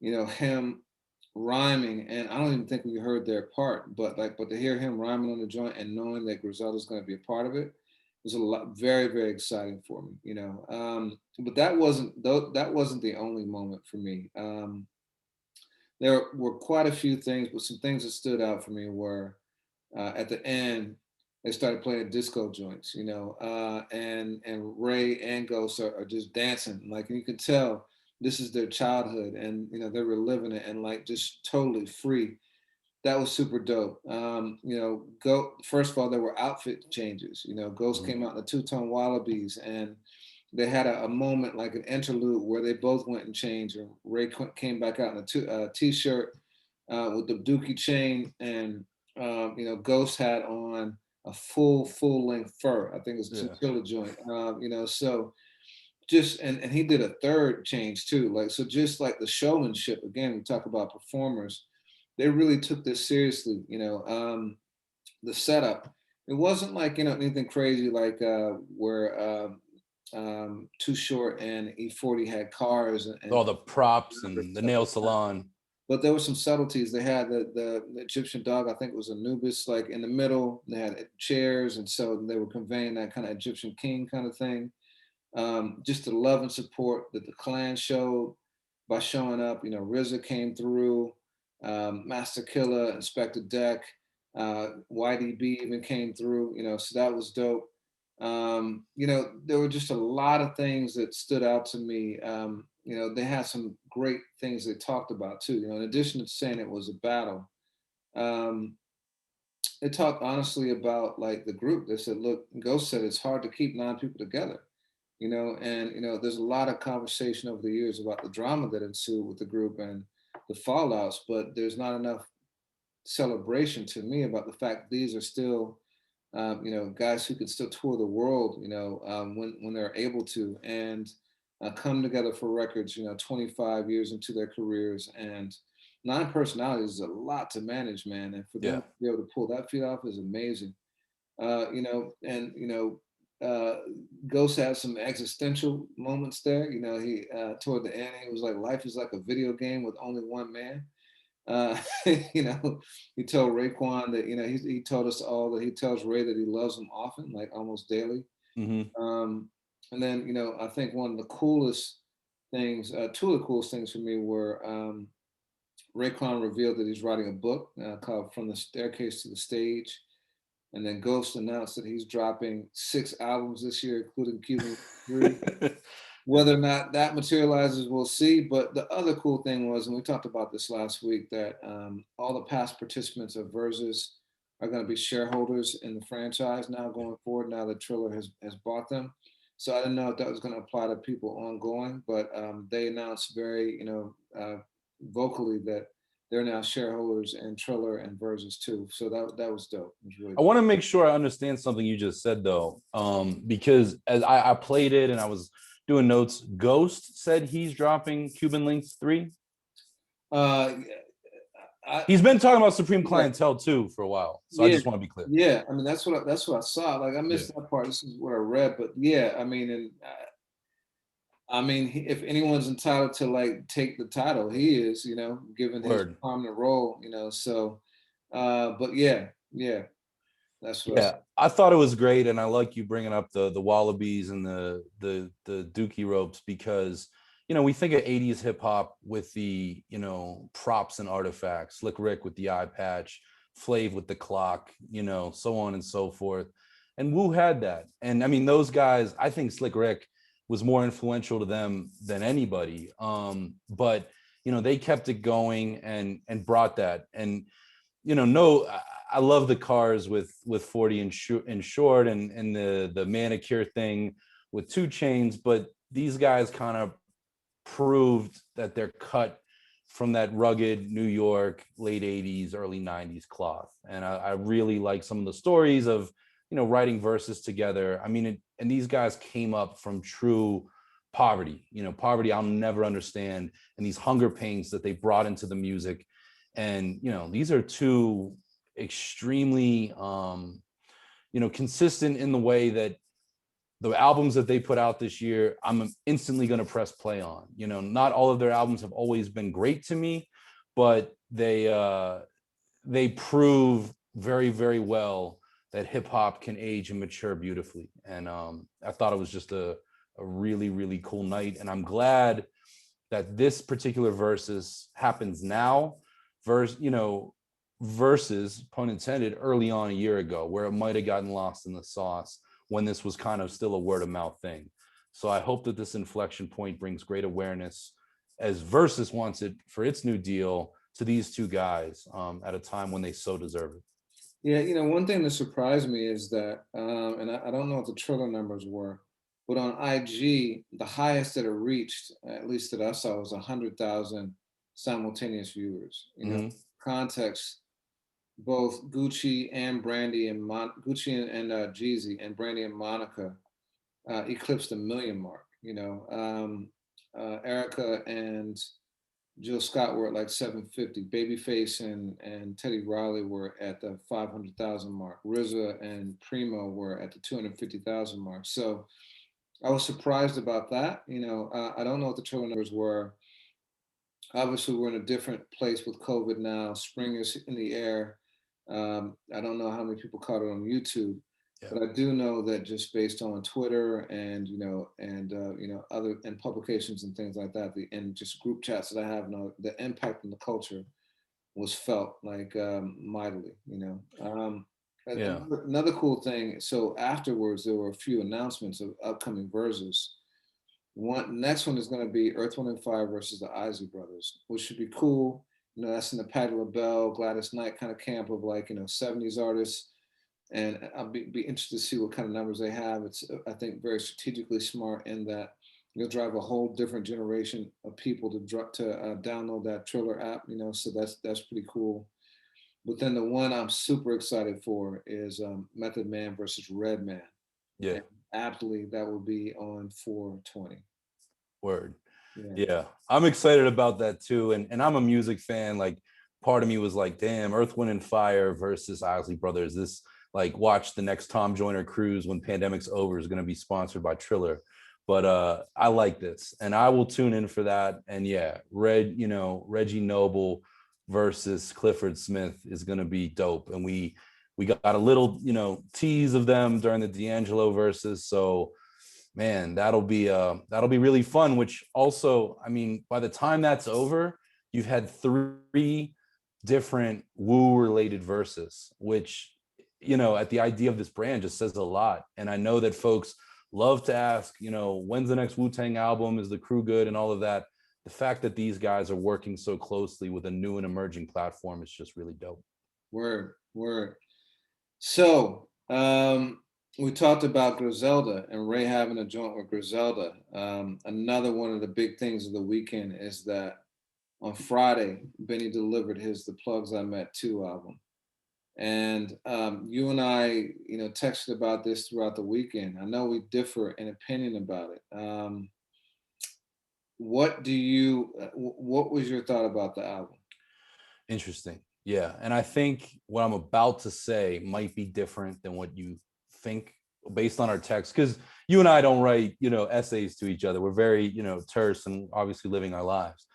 him rhyming, and I don't even think we heard their part, but to hear him rhyming on the joint and knowing that Griselda's going to be a part of it was a lot, very, very exciting for me, But that wasn't the only moment for me. There were quite a few things, but some things that stood out for me were at the end they started playing disco joints, and Ray and Ghost are just dancing, like, and you can tell this is their childhood and they're reliving it and like just totally free. That was super dope. Go first of all, there were outfit changes. Ghost came out in the two-tone wallabies and they had a moment like an interlude where they both went and changed, and Ray came back out in a t-shirt with the dookie chain, and Ghost had on a full length fur. I think it was a Killah joint. So just and he did a third change too, like, so just like the showmanship, again, we talk about performers, they really took this seriously. The setup, it wasn't like anything crazy like where Too Short and E40 had cars and all the props and the nail salon. But there were some subtleties. They had the Egyptian dog, I think it was Anubis, like in the middle. They had chairs, and so they were conveying that kind of Egyptian king kind of thing. Just the love and support that the clan showed by showing up. RZA came through, Master Killah, Inspector Deck, YDB even came through. So that was dope. There were just a lot of things that stood out to me. They had some great things they talked about too. In addition to saying it was a battle, they talked honestly about like the group. They said, look, Ghost said it's hard to keep 9 people together. There's a lot of conversation over the years about the drama that ensued with the group and the fallouts, but there's not enough celebration to me about the fact these are still, guys who can still tour the world, when they're able to, and come together for records, 25 years into their careers, and 9 personalities is a lot to manage, man. And for them to be able to pull that feat off is amazing. Ghost had some existential moments there. He toward the end, he was like, life is like a video game with only one man. He told Raekwon that, he told us all that he tells Ray that he loves him often, like almost daily. And then, I think one of the coolest things, two of the coolest things for me were Raekwon revealed that he's writing a book called From the Staircase to the Stage. And then Ghost announced that he's dropping 6 albums this year, including Cuban 3. Whether or not that materializes, we'll see. But the other cool thing was, and we talked about this last week, that all the past participants of Verzuz are going to be shareholders in the franchise now going forward, now that Triller has bought them. So I didn't know if that was going to apply to people ongoing, but they announced very, vocally that they're now shareholders in Triller and Verzuz too. So that was dope. It was really I want to make sure I understand something you just said though, because as I played it and I was doing notes, Ghost said he's dropping Cuban Links 3. He's been talking about Supreme Clientele too for a while, so I just want to be clear. Yeah, I mean that's what I saw. Like I missed that part. This is what I read, but yeah, I mean, and I mean, if anyone's entitled to like take the title, he is. You know, given his prominent role. You know, so, but yeah, that's what. I thought it was great, and I like you bringing up the Wallabies and the Dookie ropes because we think of 80s hip hop with the props and artifacts, Slick Rick with the eye patch, Flav with the clock, so on and so forth, and Wu had that. And I mean, those guys, I think Slick Rick was more influential to them than anybody, but they kept it going and brought that. And I love the cars with 40 and short and the manicure thing with 2 Chainz, but these guys kind of proved that they're cut from that rugged New York late 80s, early 90s cloth. And I really like some of the stories of, writing verses together. I mean, and these guys came up from true poverty, poverty I'll never understand, and these hunger pains that they brought into the music. And, these are 2 extremely, consistent in the way that the albums that they put out this year, I'm instantly going to press play on. Not all of their albums have always been great to me, but they prove very, very well that hip hop can age and mature beautifully. And I thought it was just a really, really cool night. And I'm glad that this particular versus happens now versus, pun intended, early on a year ago, where it might have gotten lost in the sauce when this was kind of still a word of mouth thing. So I hope that this inflection point brings great awareness, as Versus wants it for its new deal, to these 2 guys at a time when they so deserve it. Yeah, one thing that surprised me is that, and I don't know what the Triller numbers were, but on IG, the highest that it reached, at least that I saw, was 100,000 simultaneous viewers. Context, both Gucci and Brandy and Gucci and Jeezy and Brandy and Monica eclipsed the 1 million mark. Erica and Jill Scott were at like 750. Babyface and Teddy Riley were at the 500,000 mark. RZA and Primo were at the 250,000 mark. So I was surprised about that. I don't know what the Triller numbers were. Obviously, we're in a different place with COVID now. Spring is in the air. I don't know how many people caught it on YouTube, but I do know that just based on Twitter and other and publications and things like that, and just group chats that I have, the impact on the culture was felt like mightily. Another cool thing. So afterwards, there were a few announcements of upcoming verses. Next one is going to be Earth, Wind, and Fire versus the Isley Brothers, which should be cool. That's in the Patti LaBelle, Gladys Knight kind of camp of 70s artists. And I'll be interested to see what kind of numbers they have. It's, I think, very strategically smart in that you'll drive a whole different generation of people to download that Triller app, so that's pretty cool. But then the one I'm super excited for is Method Man versus Redman. Yeah. And aptly, that will be on 4/20. Word. Yeah. I'm excited about that too. And I'm a music fan. Like, part of me was like, damn, Earth, Wind, and Fire versus Isley Brothers. This, watch the next Tom Joyner cruise when pandemic's over is going to be sponsored by Triller. But I like this, and I will tune in for that. And yeah, Reggie Noble versus Clifford Smith is going to be dope. And we got a little, tease of them during the D'Angelo versus. So, man, that'll be really fun. Which also, I mean, by the time that's over, you've had 3 different Wu-related verses, which, at the idea of this brand just says a lot. And I know that folks love to ask, when's the next Wu-Tang album? Is the crew good? And all of that. The fact that these guys are working so closely with a new and emerging platform is just really dope. Word. So we talked about Griselda and Ray having a joint with Griselda. Another one of the big things of the weekend is that on Friday, Benny delivered his The Plugs I Met 2 album. And you and I, texted about this throughout the weekend. I know we differ in opinion about it. What was your thought about the album? Interesting. Yeah. And I think what I'm about to say might be different than what you think based on our text. Because you and I don't write, essays to each other. We're very, terse and obviously living our lives.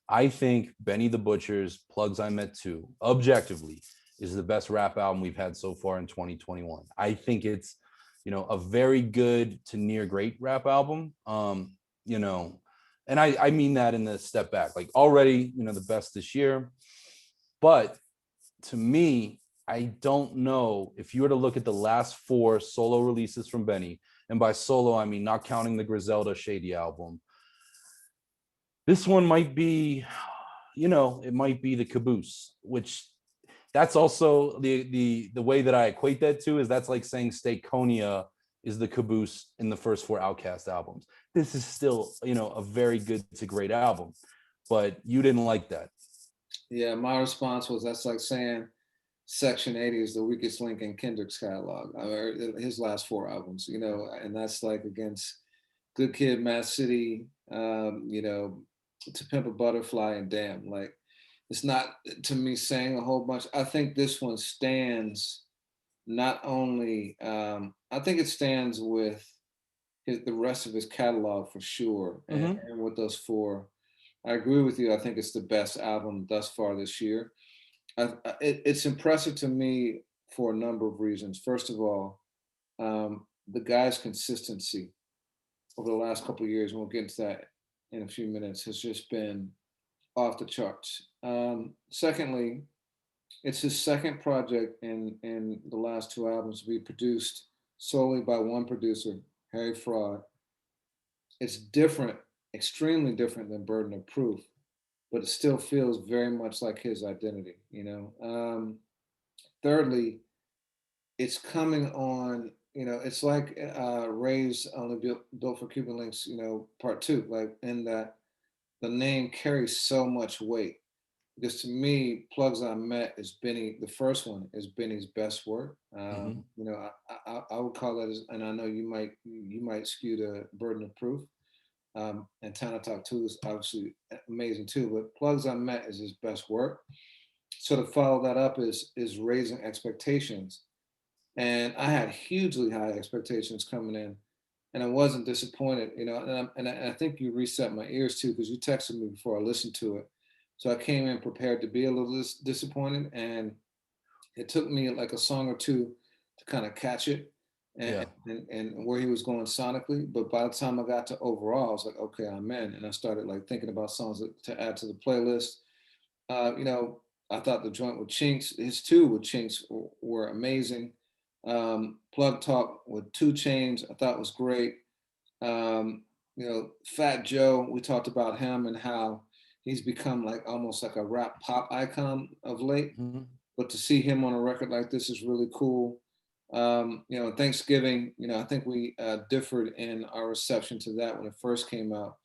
I think Benny the Butcher's Plugs I Met Too, objectively, is the best rap album we've had so far in 2021. I think it's, a very good to near great rap album. And I mean that in the step back, like already, the best this year. But to me, I don't know if you were to look at the last 4 solo releases from Benny, and by solo, I mean not counting the Griselda Shady album. This one might be, it might be the caboose, which that's also the way that I equate that to is that's like saying Stakeonia is the caboose in the first 4 Outkast albums. This is still, a very good to great album, but you didn't like that. Yeah, my response was that's like saying Section 80 is the weakest link in Kendrick's catalog, or his last 4 albums, and that's like against Good Kid, Mad City, To Pimp a Butterfly, and Damn. Like, it's not, to me, saying a whole bunch. I think this one stands not only, I think it stands with the rest of his catalog for sure, and with those 4. I agree with you. I think it's the best album thus far this year. It's impressive to me for a number of reasons. First of all, the guy's consistency over the last couple of years, and we'll get into that in a few minutes, has just been off the charts. Secondly, it's his second project in the last 2 albums to be produced solely by one producer, Harry Fraud. It's different, extremely different than Burden of Proof, but it still feels very much like his identity, Thirdly, it's coming on, it's like Ray's Only Built for Cuban Links, part 2, like in that the name carries so much weight. Because to me, Plugs I Met is Benny, the first one is Benny's best work. I would call that, and I know you might skew to Burden of Proof. And Tana Talk 2 is obviously amazing too, but Plugs I Met is his best work. So to follow that up is Raising Expectations. And I had hugely high expectations coming in, and I wasn't disappointed, and I think you reset my ears too, because you texted me before I listened to it. So I came in prepared to be a little disappointed, and it took me like a song or 2 to kind of catch it. And where he was going sonically, but by the time I got to overall, I was like, okay, I'm in, and I started like thinking about songs to add to the playlist. I thought the joint with Chinks, his 2 with Chinks were amazing. Plug Talk with 2 Chainz, I thought was great. Fat Joe, we talked about him and how he's become like almost like a rap pop icon of late. But to see him on a record like this is really cool. Thanksgiving, I think we differed in our reception to that when it first came out.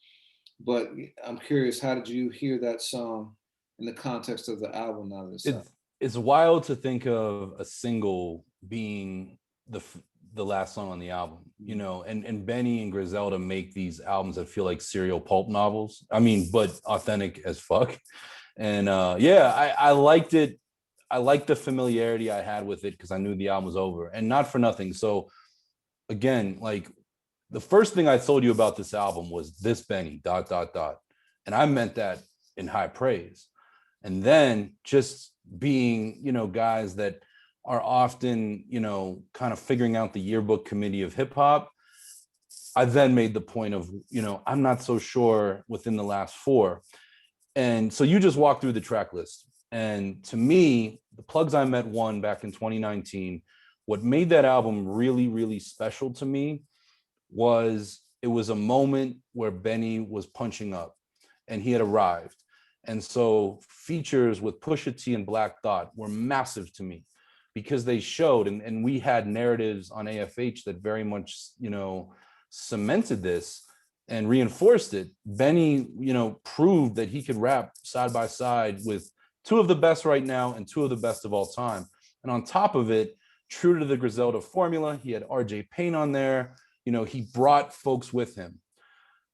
But I'm curious, how did you hear that song in the context of the album now that it's out? It's wild to think of a single being the last song on the album, and Benny and Griselda make these albums that feel like serial pulp novels. I mean, but authentic as fuck. And I liked it. I liked the familiarity I had with it because I knew the album was over, and not for nothing. So again, like the first thing I told you about this album was this Benny ... And I meant that in high praise. And then just being, guys that are often, kind of figuring out the yearbook committee of hip hop, I then made the point of, I'm not so sure within the last 4. And so you just walk through the track list. And to me, the Plugs I Met one back in 2019, what made that album really, really special to me was it was a moment where Benny was punching up and he had arrived. And so features with Pusha T and Black Thought were massive to me because they showed, and we had narratives on AFH that very much, cemented this and reinforced it. Benny, proved that he could rap side by side with 2 of the best right now and 2 of the best of all time. And on top of it, true to the Griselda formula, he had RJ Payne on there. He brought folks with him.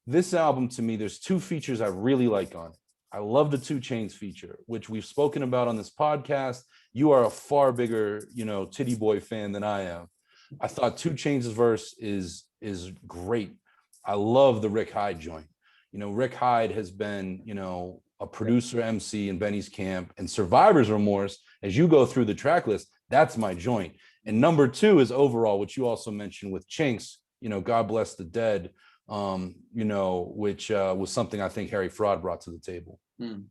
This album, to me, there's 2 features I really like on it. I love the 2 Chainz feature, which we've spoken about on this podcast. You are a far bigger, Titty Boy fan than I am. I thought 2 Chainz' verse is great. I love the Rick Hyde joint. Rick Hyde has been, a producer MC in Benny's camp, and Survivor's Remorse, as you go through the track list, that's my joint. And number 2 is Overall, which you also mentioned with Chinks, God Bless the Dead, which was something I think Harry Fraud brought to the table. And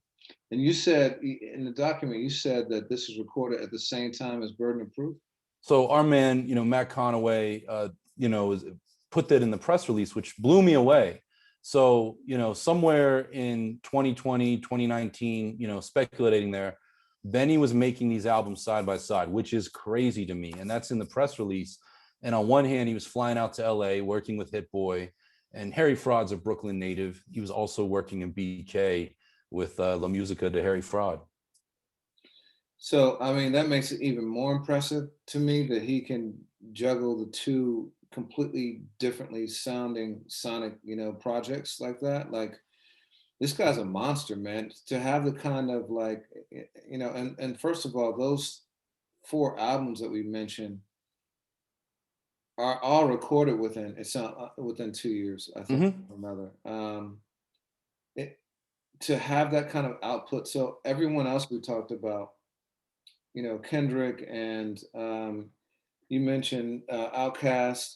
you said in the document, you said that this was recorded at the same time as Burden of Proof. So our man, Matt Conaway, put that in the press release, which blew me away. So, somewhere in 2020, 2019, speculating there, Benny was making these albums side by side, which is crazy to me. And that's in the press release. And on one hand, he was flying out to LA, working with Hit Boy, and Harry Fraud's a Brooklyn native. He was also working in BK with La Musica de Harry Fraud. So, I mean, that makes it even more impressive to me that he can juggle the 2 completely differently sounding sonic, projects like that. Like, this guy's a monster, man. To have the kind of like, and first of all, those 4 albums that we mentioned are all recorded within 2 years, I think, or another. To have that kind of output. So everyone else we talked about, Kendrick and you mentioned Outkast.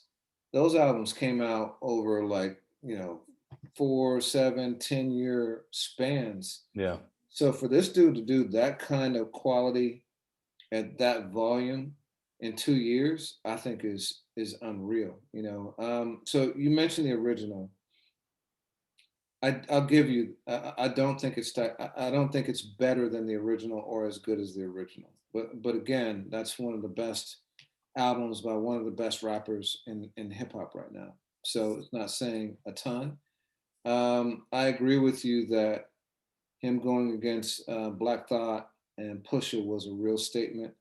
Those albums came out over like 4, 7, 10-year spans. Yeah. So for this dude to do that kind of quality at that volume in 2 years, I think is unreal. So you mentioned the original. I'll give you. I don't think it's better than the original or as good as the original. But again, that's one of the best albums by one of the best rappers in hip hop right now. So it's not saying a ton. I agree with you that him going against Black Thought and Pusha was a real statement.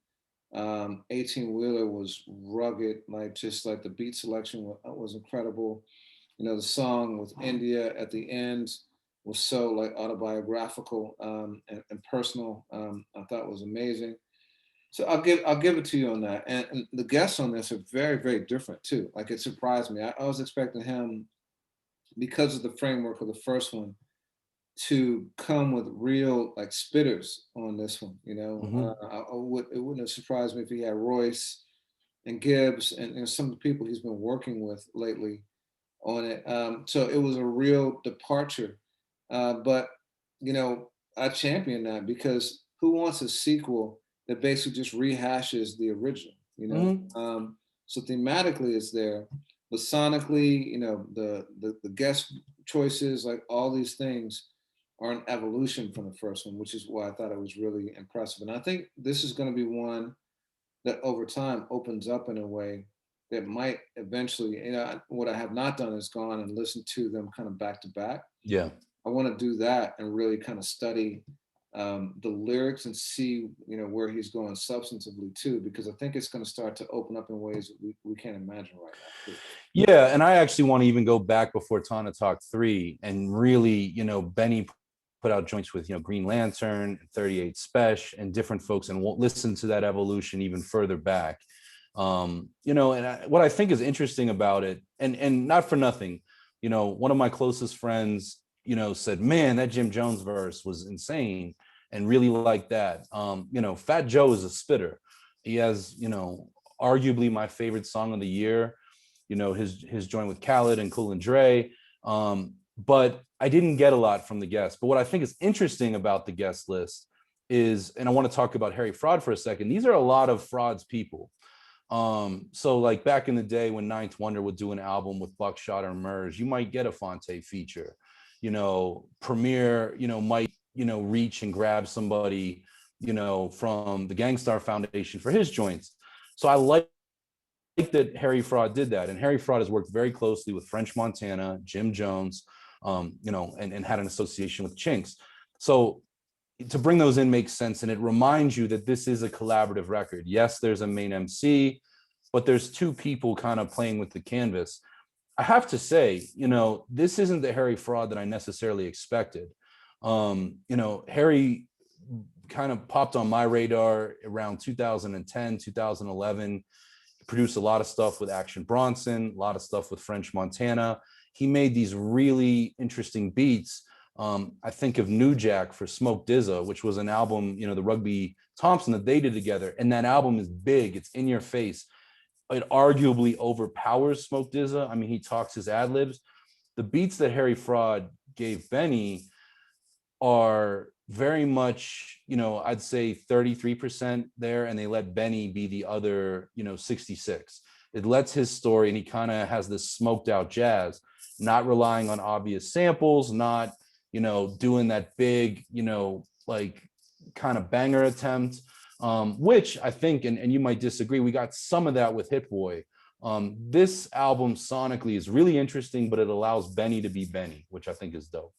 18 Wheeler was rugged, just like the beat selection was incredible. The song with India at the end was so like autobiographical and personal. I thought was amazing. So I'll give it to you on that. And the guests on this are very, very different too. Like, it surprised me. I was expecting him, because of the framework of the first one, to come with real like spitters on this one. It wouldn't have surprised me if he had Royce and Gibbs and some of the people he's been working with lately on it. So it was a real departure. But I champion that, because who wants a sequel that basically just rehashes the original? So thematically it's there, but sonically, the guest choices, like all these things are an evolution from the first one, which is why I thought it was really impressive. And I think this is going to be one that over time opens up in a way that might eventually, what I have not done is gone and listened to them kind of back to back. Yeah. I want to do that and really kind of study the lyrics and see, where he's going substantively too, because I think it's going to start to open up in ways that we can't imagine right now too. Yeah, and I actually want to even go back before Tana Talk 3 and really, Benny put out joints with, Green Lantern, 38 Special, and different folks, and we'll listen to that evolution even further back. And what I think is interesting about it, and not for nothing, one of my closest friends, said, man, that Jim Jones verse was insane, and really like that. Fat Joe is a spitter. He has, arguably my favorite song of the year, his joint with Khaled and Cool and Dre. But I didn't get a lot from the guests. But what I think is interesting about the guest list is, and I want to talk about Harry Fraud for a second, these are a lot of Fraud's people. So like back in the day when Ninth Wonder would do an album with Buckshot or Merge, you might get a Fonte feature. Premier, might, reach and grab somebody, from the Gangstar Foundation for his joints. So I like that Harry Fraud did that. And Harry Fraud has worked very closely with French Montana, Jim Jones, and had an association with Chinks. So to bring those in makes sense. And it reminds you that this is a collaborative record. Yes, there's a main MC, but there's 2 people kind of playing with the canvas. I have to say, this isn't the Harry Fraud that I necessarily expected. You know, Harry kind of popped on my radar around 2010, 2011. He produced a lot of stuff with Action Bronson, a lot of stuff with French Montana. He made these really interesting beats. I think of New Jack for Smoke DZA, which was an album, you know, the Rugby Thompson that they did together. And that album is big. It's in your face. It arguably overpowers Smoke DZA. I mean, he talks his ad libs. The beats that Harry Fraud gave Benny are very much, you know, I'd say 33% there, and they let Benny be the other, you know, 66. It lets his story, and he kind of has this smoked out jazz, not relying on obvious samples, not, you know, doing that big, you know, like kind of banger attempt, which I think, and you might disagree, we got some of that with Hit Boy. This album sonically is really interesting, but it allows Benny to be Benny, which I think is dope.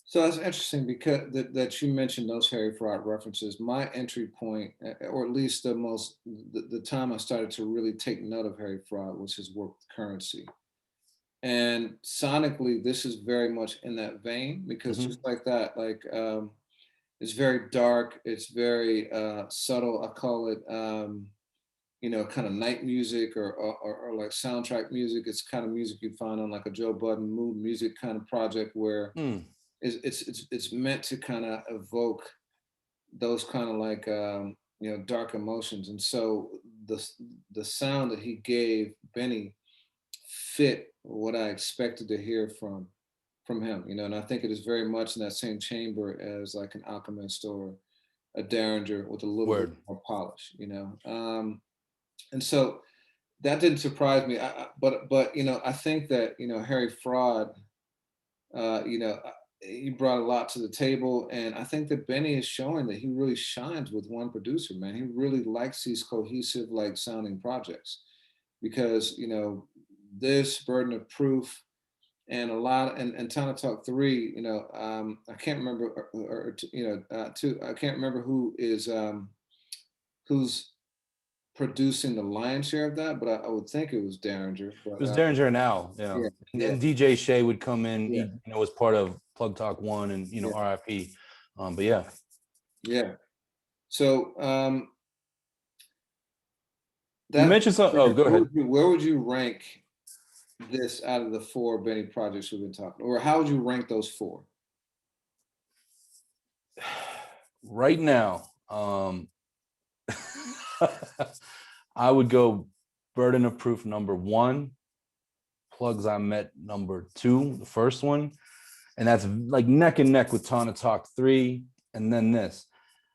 So that's interesting because that you mentioned those Harry Fraud references. My entry point, or at least the time I started to really take note of Harry Fraud was his work with Currency. And sonically, this is very much in that vein because just like that, like it's very dark, it's very subtle. I call it, you know, kind of night music or like soundtrack music. It's kind of music you'd find on like a Joe Budden mood music kind of project where it's meant to kind of evoke those kind of like you know, dark emotions. And so the sound that he gave Benny fit what I expected to hear from him, you know. And I think it is very much in that same chamber as like an Alchemist or a Derringer with a little bit more polish, you know. And so that didn't surprise me. But you know, I think that, you know, Harry Fraud, you know, he brought a lot to the table, and I think that Benny is showing that he really shines with one producer, man. He really likes these cohesive, like sounding projects, because, you know, this Burden of Proof and a lot, and Tana Talk 3, you know, I can't remember, you know, I can't remember who is who's producing the lion's share of that, but I would think it was Derringer. But, it was Derringer and Al, yeah. And DJ Shay would come in. He, you know, was part of Plug Talk 1 and, you know, RIP. But yeah. Yeah. So you mentioned something. Oh, go ahead. Where would you rank this out of the 4 Benny projects we've been talking, or how would you rank those 4? Right now, I would go Burden of Proof number 1, Plugs I Met number 2, the first one, and that's like neck and neck with Tana Talk 3, and then this.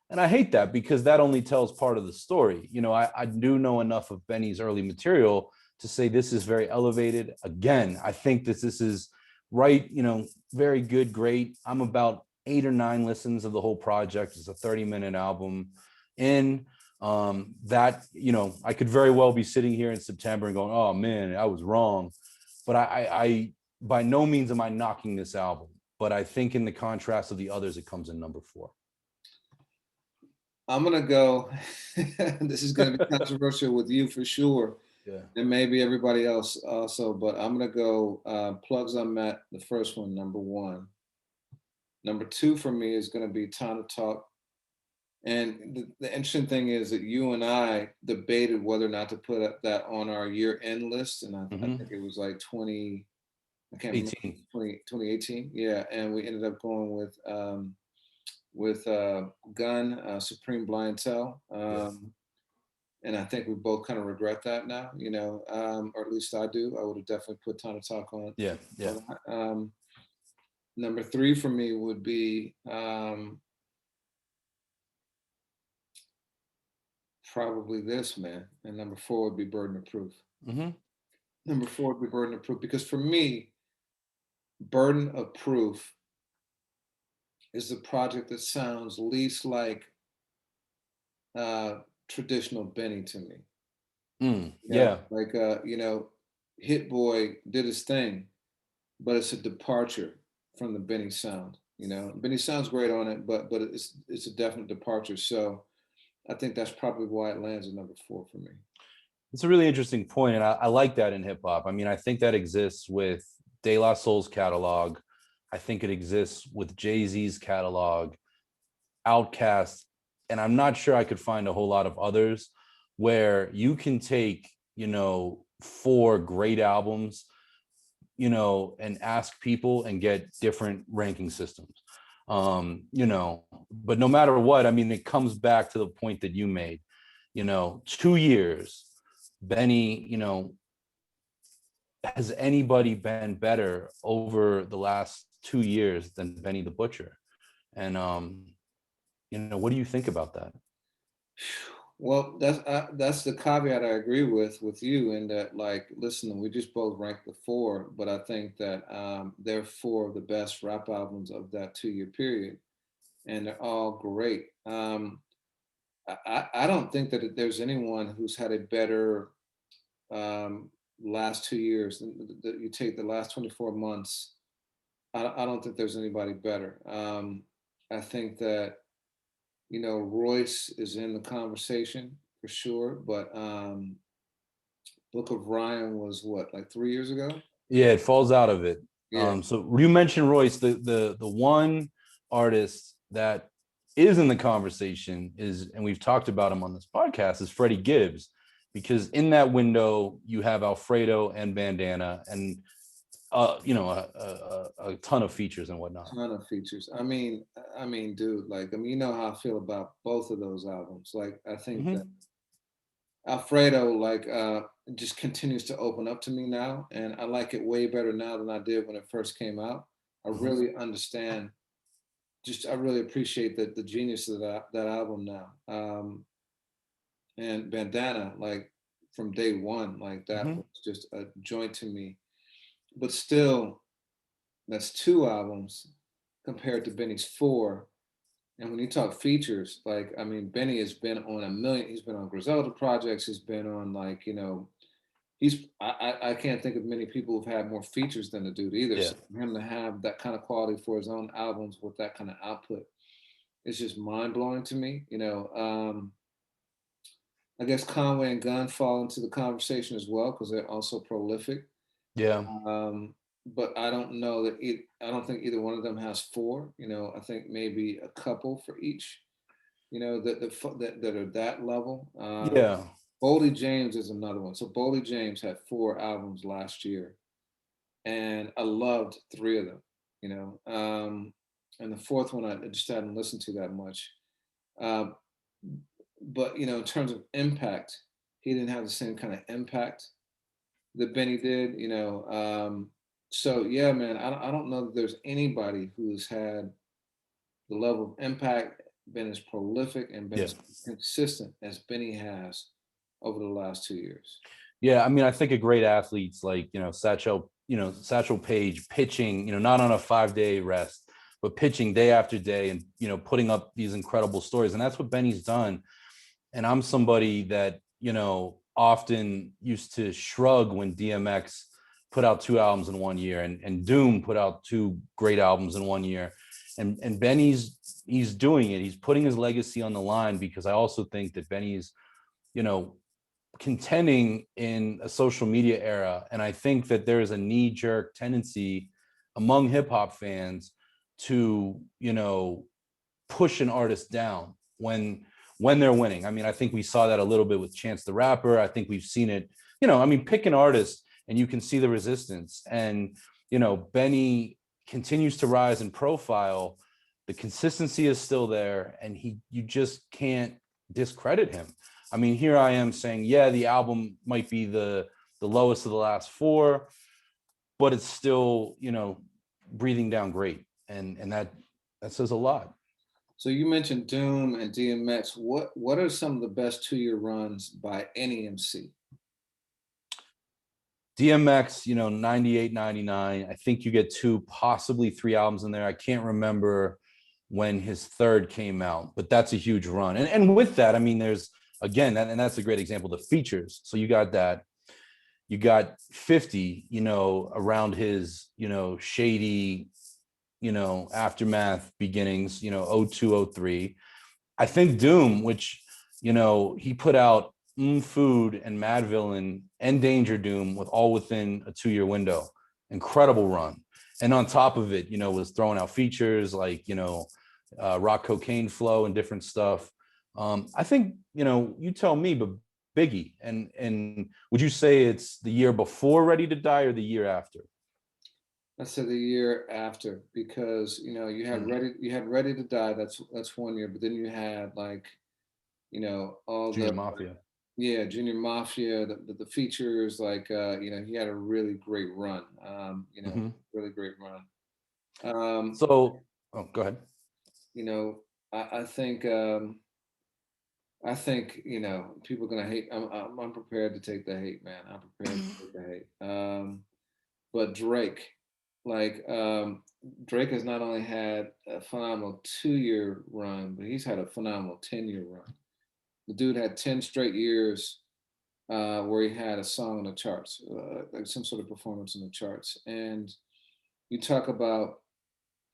And I hate that because that only tells part of the story. You know, I do know enough of Benny's early material to say this is very elevated. Again, I think that this is right, you know, very good, great. I'm about 8 or 9 listens of the whole project. It's a 30-minute album. And that, you know, I could very well be sitting here in September and going, oh man, I was wrong. But I by no means am I knocking this album, but I think in the contrast of the others, it comes in number 4. I'm gonna go, this is gonna be controversial with you for sure. Yeah. And maybe everybody else also, but I'm gonna go Plugs I Met, the first one, number 1. Number 2 for me is gonna be Tana Talk. And the interesting thing is that you and I debated whether or not to put that on our year-end list, and I think it was like 2018. Yeah, and we ended up going with Gun, Supreme Blientele. And I think we both kind of regret that now, you know, or at least I do. I would have definitely put Tana Talk on. Yeah. Number 3 for me would be probably this, man. And number 4 would be Burden of Proof. Number 4 would be Burden of Proof, because for me, Burden of Proof is the project that sounds least like traditional Benny to me. Yeah. Like, you know, Hit Boy did his thing, but it's a departure from the Benny sound. You know, Benny sounds great on it, but it's a definite departure. So I think that's probably why it lands at number 4 for me. It's a really interesting point, and I like that in hip hop. I mean, I think that exists with De La Soul's catalog. I think it exists with Jay-Z's catalog, Outkast, and I'm not sure I could find a whole lot of others where you can take, 4 great albums, and ask people and get different ranking systems. But no matter what, I mean, it comes back to the point that you made, 2 years, Benny, has anybody been better over the last 2 years than Benny the Butcher? And, what do you think about that? Well, that's the caveat I agree with you in that, like, listen, we just both ranked the 4, but I think that they're 4 of the best rap albums of that 2-year period, and they're all great. I don't think that there's anyone who's had a better last 2 years. You take the last 24 months. I don't think there's anybody better. I think that Royce is in the conversation for sure, but Book of Ryan was what, like 3 years ago? Yeah, it falls out of it. Yeah. So you mentioned Royce. The one artist that is in the conversation is, and we've talked about him on this podcast, is Freddie Gibbs, because in that window you have Alfredo and Bandana and a ton of features and whatnot. Ton of features. I mean, dude, you know how I feel about both of those albums. Like, I think that Alfredo, just continues to open up to me now, and I like it way better now than I did when it first came out. I really understand. I really appreciate the genius of that album now. And Bandana, like, from day one, like, that was just a joint to me. But still, that's 2 albums compared to Benny's 4. And when you talk features, like, I mean, Benny has been on a million. He's been on Griselda projects. He's been on, like, I can't think of many people who've had more features than the dude either. Yeah. So for him to have that kind of quality for his own albums with that kind of output is just mind blowing to me. I guess Conway and Gunn fall into the conversation as well because they're also prolific. Yeah. But I don't know that I don't think either one of them has 4. I think maybe a couple for each. That are that level. Yeah. Boldy James is another one. So Boldy James had 4 albums last year, and I loved 3 of them. And the 4th one I just hadn't listened to that much. But in terms of impact, he didn't have the same kind of impact that Benny did. So yeah, man, I don't know that there's anybody who's had the level of impact, been as prolific and been as consistent as Benny has over the last 2 years. Yeah, I mean, I think of great athletes like Satchel Paige pitching, not on a 5-day rest, but pitching day after day and putting up these incredible stories, and that's what Benny's done. And I'm somebody that often used to shrug when DMX put out 2 albums in 1 year, and Doom put out 2 great albums in 1 year. And Benny's doing it. He's putting his legacy on the line, because I also think that Benny's, contending in a social media era. And I think that there is a knee-jerk tendency among hip hop fans to, push an artist down when they're winning. I mean, I think we saw that a little bit with Chance the Rapper. I think we've seen it, pick an artist and you can see the resistance. And, Benny continues to rise in profile. The consistency is still there, and you just can't discredit him. I mean, here I am saying, yeah, the album might be the lowest of the last 4, but it's still, breathing down great. And that says a lot. So you mentioned Doom and DMX. What are some of the best 2-year runs by any MC? DMX, 98, 99. I think you get 2, possibly 3 albums in there. I can't remember when his 3rd came out, but that's a huge run. And with that, I mean, there's, again, and that's a great example, the features. So you got that. You got 50, around his, shady, aftermath beginnings, 02, 03. I think Doom, which, he put out Food and Mad Villain and Danger Doom all within a 2-year window. Incredible run. And on top of it, was throwing out features like, Rock Cocaine Flow and different stuff. I think, you tell me, but Biggie, and would you say it's the year before Ready to Die or the year after? I said the year after, because you had Ready to Die. That's 1 year, but then you had like all Junior the Mafia. yeah, Junior Mafia, the features, like he had a really great run. Really great run. So, go ahead. You know, I think people are gonna hate. I'm prepared to take the hate, man. I'm prepared to take the hate. But Drake, like Drake has not only had a phenomenal 2 year run, but he's had a phenomenal 10 year run. The dude had 10 straight years where he had a song on the charts, like some sort of performance on the charts. And you talk about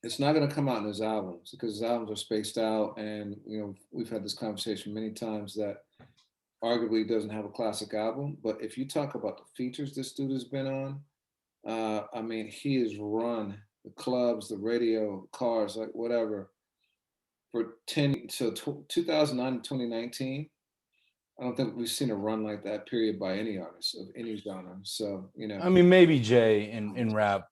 it's not going to come out in his albums because his albums are spaced out, and we've had this conversation many times that arguably doesn't have a classic album. But if you talk about the features this dude has been on, I mean, he has run the clubs, the radio, cars, like whatever, for 10. So 2009 to 2019. I don't think we've seen a run like that, period, by any artist of any genre. So, I mean, maybe Jay in rap,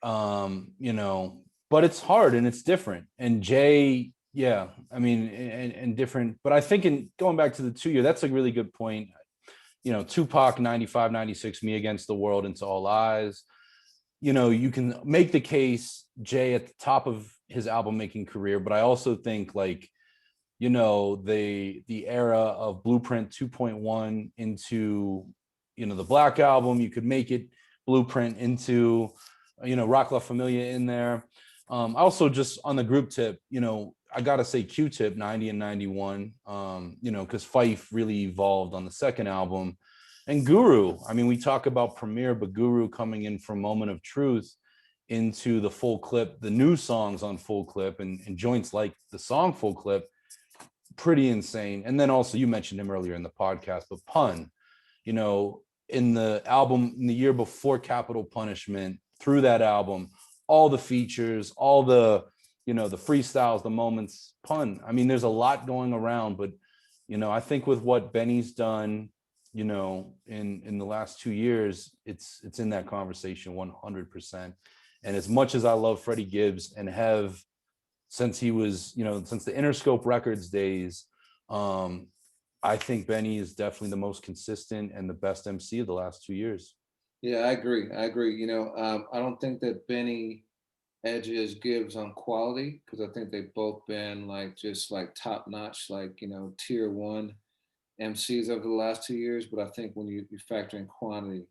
but it's hard and it's different. And Jay, yeah, I mean, and different. But I think in going back to the 2 year, that's a really good point. Tupac, 95, 96, Me Against the World, Into All Eyes. You can make the case Jay at the top of his album making career, but I also think like, the era of Blueprint 2.1 into, the Black Album, you could make it Blueprint into, Rock La Familia in there. Also just on the group tip, I gotta say Q-Tip 90 and 91, because Phife really evolved on the second album. And Guru, I mean, we talk about Premier, but Guru coming in from Moment of Truth into the Full Clip, the new songs on Full Clip and joints like the song Full Clip, pretty insane. And then also you mentioned him earlier in the podcast, but Pun, in the album in the year before Capital Punishment, through that album, all the features, all the the freestyles, the moments, Pun. I mean, there's a lot going around, but I think with what Benny's done, in the last 2 years, it's in that conversation 100%. And as much as I love Freddie Gibbs and have since he was, since the Interscope Records days, I think Benny is definitely the most consistent and the best MC of the last 2 years. Yeah, I agree. I don't think that Benny edges Gibbs on quality, because I think they've both been just top notch, tier one MCs over the last 2 years. But I think when you factor in quantity,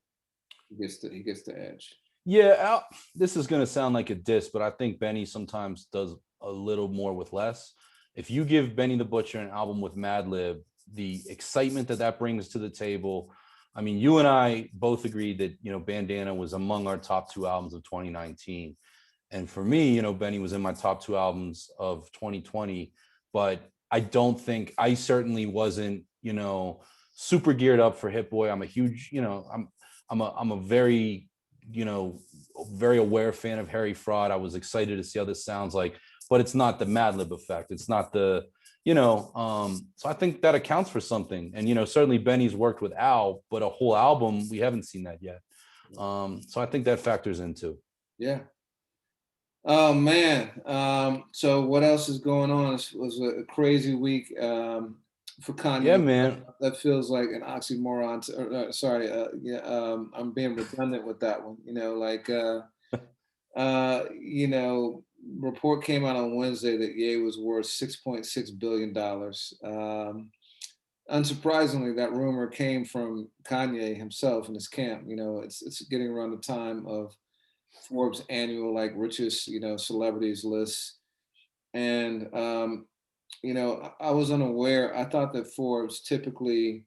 he gets the edge. Yeah, this is going to sound like a diss, but I think Benny sometimes does a little more with less. If you give Benny the Butcher an album with Madlib, the excitement that brings to the table. I mean, you and I both agreed that, Bandana was among our top 2 albums of 2019. And for me, Benny was in my top 2 albums of 2020, but I certainly wasn't, super geared up for Hit Boy. I'm a huge, I'm a very, very aware fan of Harry Fraud. I was excited to see how this sounds like, but it's not the Madlib effect. It's not the, so I think that accounts for something. And, certainly Benny's worked with Al, but a whole album, we haven't seen that yet. So I think that factors into. Yeah. Oh man. So what else is going on? It was a crazy week for Kanye. Yeah, man. That feels like an oxymoron. I'm being redundant with that one. Report came out on Wednesday that Ye was worth $6.6 billion. Unsurprisingly, that rumor came from Kanye himself and his camp. It's getting around the time of Forbes annual richest celebrities lists, and I was unaware. I thought that Forbes typically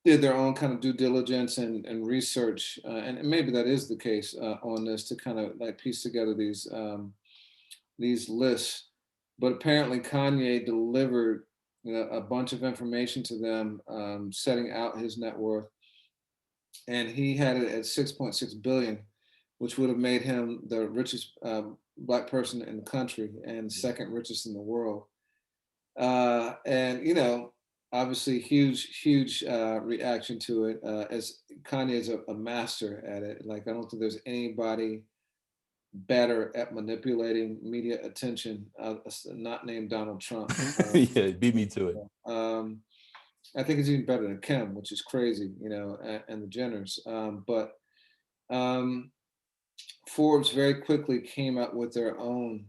did their own kind of due diligence and research, and maybe that is the case on this, to kind of piece together these lists. But apparently Kanye delivered a bunch of information to them, setting out his net worth, and he had it at 6.6 billion. which would have made him the richest Black person in the country and second richest in the world. And obviously huge reaction to it, as Kanye is a master at it. Like, I don't think there's anybody better at manipulating media attention, not named Donald Trump. Yeah, beat me to it. I think it's even better than Kim, which is crazy, and the Jenners. But Forbes very quickly came out with their own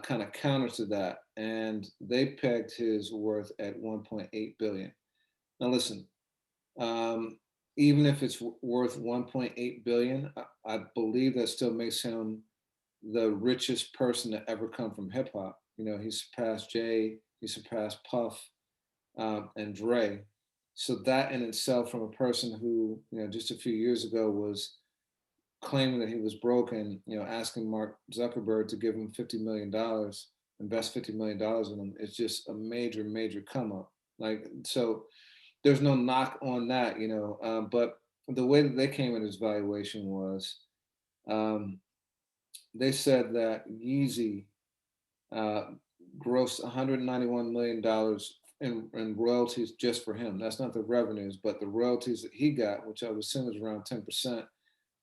kind of counter to that, and they pegged his worth at 1.8 billion. Now, listen, even if it's worth 1.8 billion, I believe that still makes him the richest person to ever come from hip hop. He surpassed Jay, he surpassed Puff, and Dre. So that in itself, from a person who, just a few years ago was claiming that he was broken, asking Mark Zuckerberg to give him $50 million, invest $50 million in him, it's just a major come up. Like, so there's no knock on that, but the way that they came at his valuation was, they said that Yeezy grossed $191 million in royalties just for him. That's not the revenues, but the royalties that he got, which I would assume is around 10%,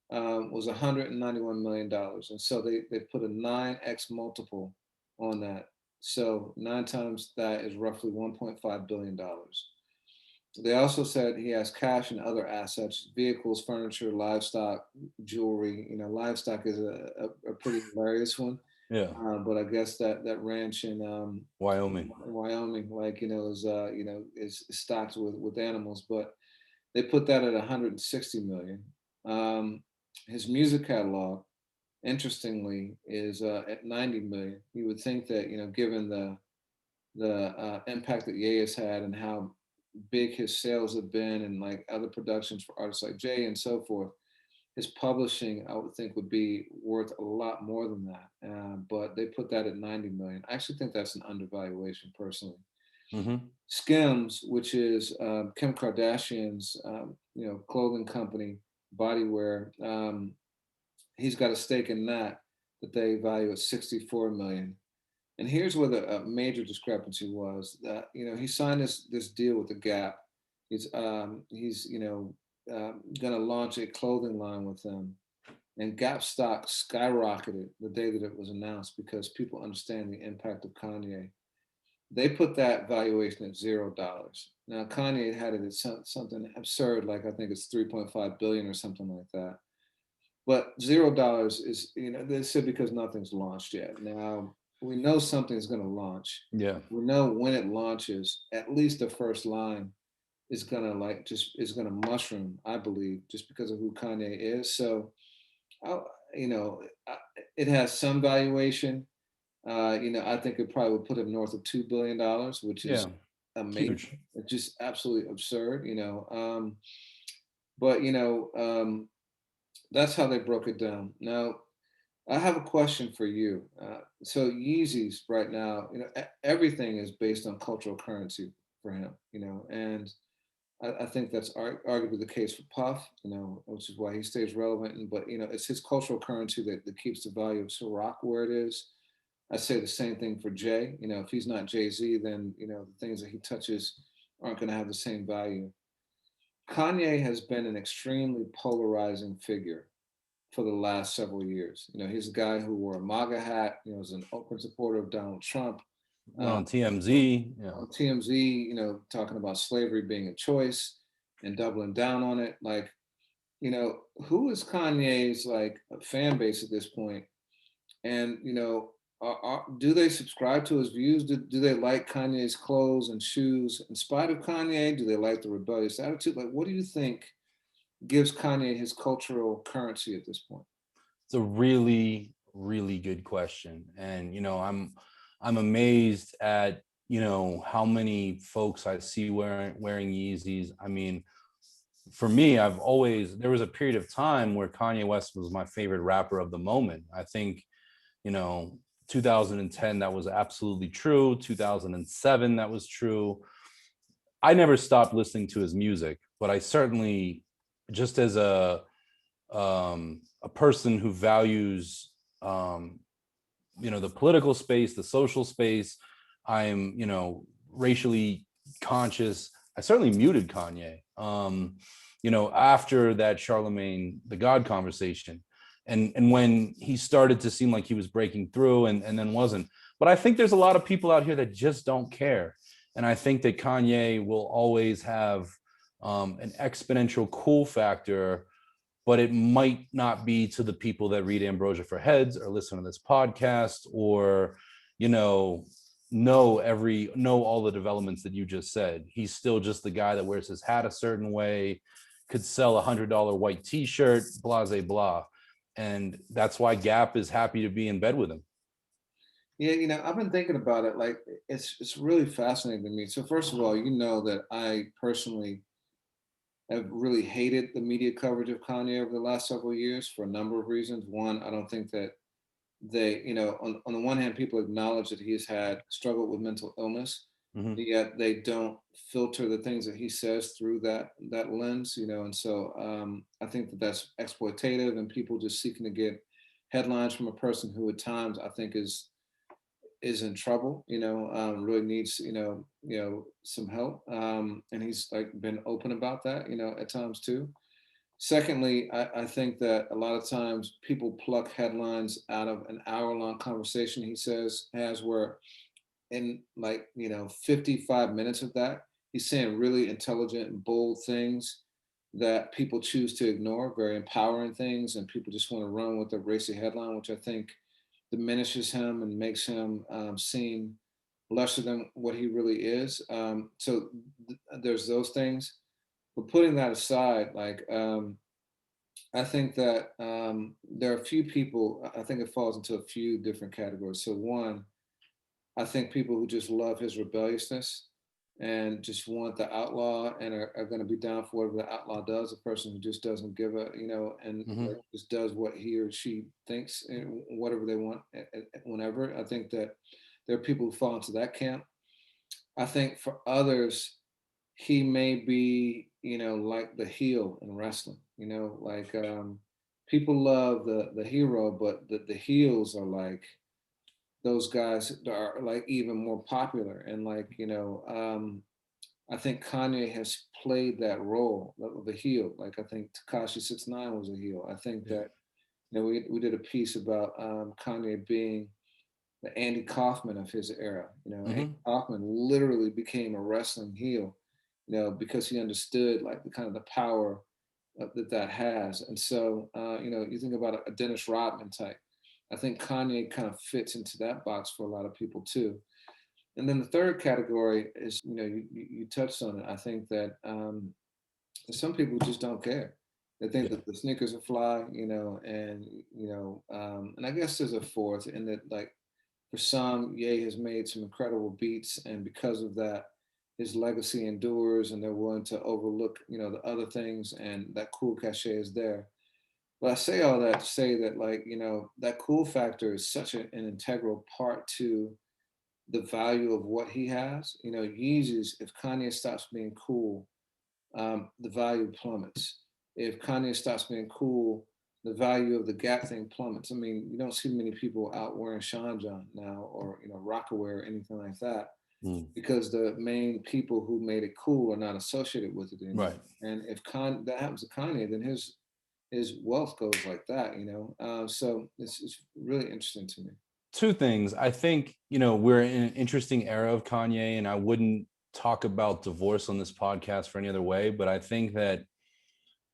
was $191 million. And so they put a 9x multiple on that. So 9 times that is roughly $1.5 billion. They also said he has cash and other assets, vehicles, furniture, livestock, jewelry. Livestock is a pretty hilarious one. Yeah. But I guess that ranch in Wyoming, like, is stocked with animals. But they put that at 160 million. His music catalog, interestingly, is at 90 million. You would think that, given the impact that Ye has had and how big his sales have been, and like other productions for artists like Jay and so forth, his publishing, I would think, would be worth a lot more than that. But they put that at 90 million. I actually think that's an undervaluation, personally. Mm-hmm. Skims, which is Kim Kardashian's clothing company, bodywear, he's got a stake in that they value at 64 million. And here's where the major discrepancy was, that he signed this deal with the Gap. He's going to launch a clothing line with them, and Gap stock skyrocketed the day that it was announced because people understand the impact of Kanye. They put that valuation at $0. Now Kanye had it at something absurd, like I think it's 3.5 billion or something like that. But $0 is, they said, because nothing's launched yet. Now we know something's going to launch. Yeah. We know when it launches, at least the first line is going to mushroom, I believe, just because of who Kanye is. So, it has some valuation. I think it probably would put him north of $2 billion, which is amazing. Huge. It's just absolutely absurd, but that's how they broke it down. Now, I have a question for you. So Yeezys right now, everything is based on cultural currency for him, and I think that's arguably the case for Puff, which is why he stays relevant. But it's his cultural currency that keeps the value of Ciroc where it is. I say the same thing for Jay. If he's not Jay-Z, then the things that he touches aren't going to have the same value. Kanye has been an extremely polarizing figure for the last several years. He's a guy who wore a MAGA hat, was an open supporter of Donald Trump. On TMZ. On TMZ, talking about slavery being a choice and doubling down on it. Like, who is Kanye's fan base at this point? And, do they subscribe to his views? Do they like Kanye's clothes and shoes in spite of Kanye? Do they like the rebellious attitude? Like, what do you think gives Kanye his cultural currency at this point? It's a really, really good question. And, I'm amazed at, how many folks I see wearing Yeezys. I mean, for me, there was a period of time where Kanye West was my favorite rapper of the moment. I think, 2010, that was absolutely true. 2007, that was true. I never stopped listening to his music, but I certainly, just as a a person who values, the political space, the social space. I'm, racially conscious. I certainly muted Kanye, after that Charlemagne the God conversation. And when he started to seem like he was breaking through and then wasn't. But I think there's a lot of people out here that just don't care. And I think that Kanye will always have an exponential cool factor, but it might not be to the people that read Ambrosia for Heads or listen to this podcast or, know all the developments that you just said. He's still just the guy that wears his hat a certain way, could sell $100 white t-shirt, blah, blah, blah. And that's why Gap is happy to be in bed with him. Yeah, I've been thinking about it. Like, it's really fascinating to me. So first of all, that I personally have really hated the media coverage of Kanye over the last several years for a number of reasons. One, I don't think that they, on the one hand, people acknowledge that he has had struggled with mental illness, yet they don't filter the things that he says through that lens, and so I think that that's exploitative and people just seeking to get headlines from a person who at times I think is in trouble, really needs, some help. And he's like been open about that, at times too. Secondly, I think that a lot of times people pluck headlines out of an hour-long conversation has where in 55 minutes of that, he's saying really intelligent and bold things that people choose to ignore, very empowering things, and people just want to run with the racy headline, which I think diminishes him and makes him seem lesser than what he really is. So there's those things. But putting that aside, I think that there are a few people, I think it falls into a few different categories. So one, I think people who just love his rebelliousness and just want the outlaw and are going to be down for whatever the outlaw does, a person who just doesn't give a, and just does what he or she thinks and whatever they want, whenever. I think that there are people who fall into that camp. I think for others, he may be, like the heel in wrestling, people love the hero, but the heels are like, those guys are like even more popular. And I think Kanye has played that role of the heel. Like I think Tekashi 6ix9ine was a heel. I think that, we did a piece about Kanye being the Andy Kaufman of his era. Andy Kaufman literally became a wrestling heel, because he understood like the kind of the power that has. And so, you think about a Dennis Rodman type. I think Kanye kind of fits into that box for a lot of people too. And then the third category is, you touched on it. I think that some people just don't care. They think that the sneakers are fly, and I guess there's a fourth in that, like, for some, Ye has made some incredible beats, and because of that, his legacy endures, and they're willing to overlook, the other things, and that cool cachet is there. But I say all that to say that, that cool factor is such an integral part to the value of what he has. Yeezys, if Kanye stops being cool, the value plummets. If Kanye stops being cool, the value of the Gap thing plummets. I mean, you don't see many people out wearing Sean John now or, Rockaway or anything like that, because the main people who made it cool are not associated with it anymore. Right. And if that happens to Kanye, then his wealth goes like that, so it's really interesting to me. Two things. I think, we're in an interesting era of Kanye, and I wouldn't talk about divorce on this podcast for any other way, but I think that,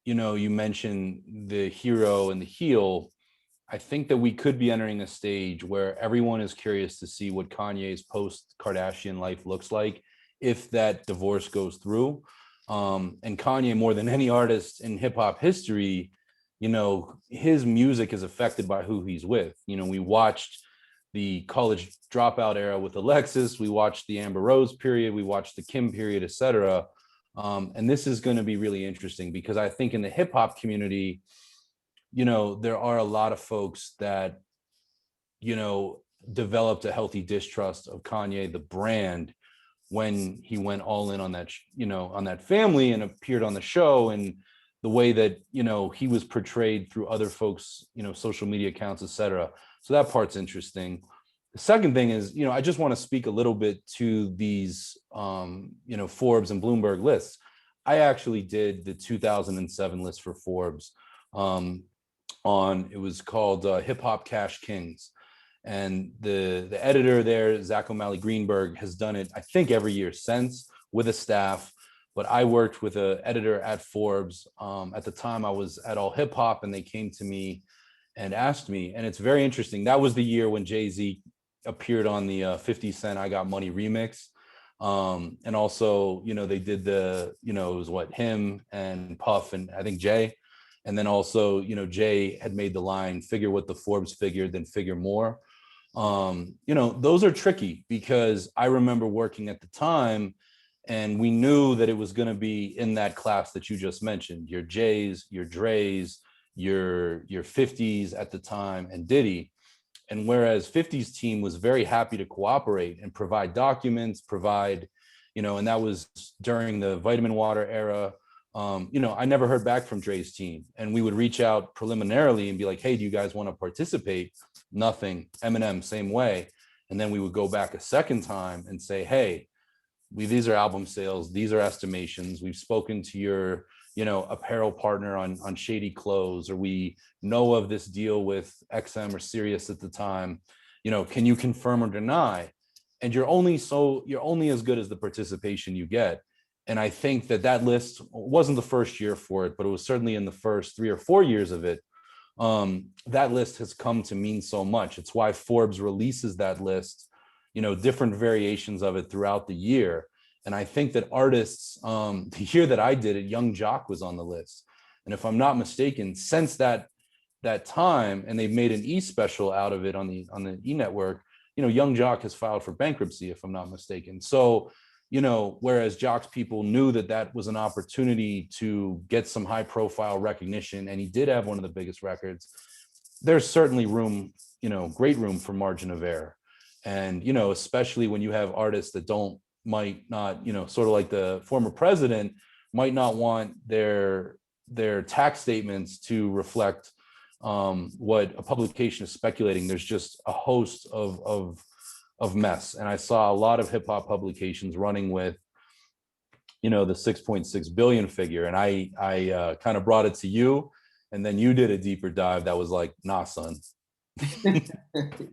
you mentioned the hero and the heel. I think that we could be entering a stage where everyone is curious to see what Kanye's post-Kardashian life looks like if that divorce goes through. And Kanye, more than any artist in hip hop history, his music is affected by who he's with. We watched the college dropout era with Alexis, we watched the Amber Rose period, we watched the Kim period, etc. And this is going to be really interesting because I think in the hip hop community, there are a lot of folks that, developed a healthy distrust of Kanye, the brand, when he went all in on that, on that family and appeared on the show. And the way that, you know, he was portrayed through other folks, you know, social media accounts, etc. So that part's interesting. The second thing is, you know, I just want to speak a little bit to these, you know, Forbes and Bloomberg lists. I actually did the 2007 list for Forbes. It was called Hip Hop Cash Kings, and the editor there, Zach O'Malley Greenberg, has done it, I think, every year since with a staff. But I worked with an editor at Forbes. At the time, I was at All Hip Hop, and they came to me and asked me, and it's very interesting. That was the year when Jay-Z appeared on the 50 Cent I Got Money remix. And also, you know, they did the, you know, it was what, him and Puff and I think Jay. And then also, you know, Jay had made the line, figure what the Forbes figured, then figure more. You know, those are tricky because I remember working at the time and we knew that it was going to be in that class that you just mentioned, your Jays, your Dre's, your 50s at the time, and Diddy. And whereas 50's team was very happy to cooperate and provide documents, you know, and that was during the vitamin water era. You know, I never heard back from Dre's team, and we would reach out preliminarily and be like, hey, do you guys want to participate? Nothing. Eminem, same way. And then we would go back a second time and say, hey, these are album sales, these are estimations. We've spoken to your, you know, apparel partner on shady clothes, or we know of this deal with XM or Sirius at the time. You know, can you confirm or deny? And you're only as good as the participation you get. And I think that list wasn't the first year for it, but it was certainly in the first 3 or 4 years of it. That list has come to mean so much. It's why Forbes releases that list, you know, different variations of it throughout the year. And I think that artists, the year that I did it, Young Jock was on the list. And if I'm not mistaken, since that time, and they've made an e-special out of it on the e-network, you know, Young Jock has filed for bankruptcy, if I'm not mistaken. So, you know, whereas Jock's people knew that was an opportunity to get some high profile recognition, and he did have one of the biggest records, there's certainly room, you know, great room for margin of error. And, you know, especially when you have artists that might not, you know, sort of like the former president, might not want their tax statements to reflect what a publication is speculating. There's just a host of mess. And I saw a lot of hip hop publications running with, you know, the 6.6 billion figure. And I kind of brought it to you, and then you did a deeper dive that was like, nah, son.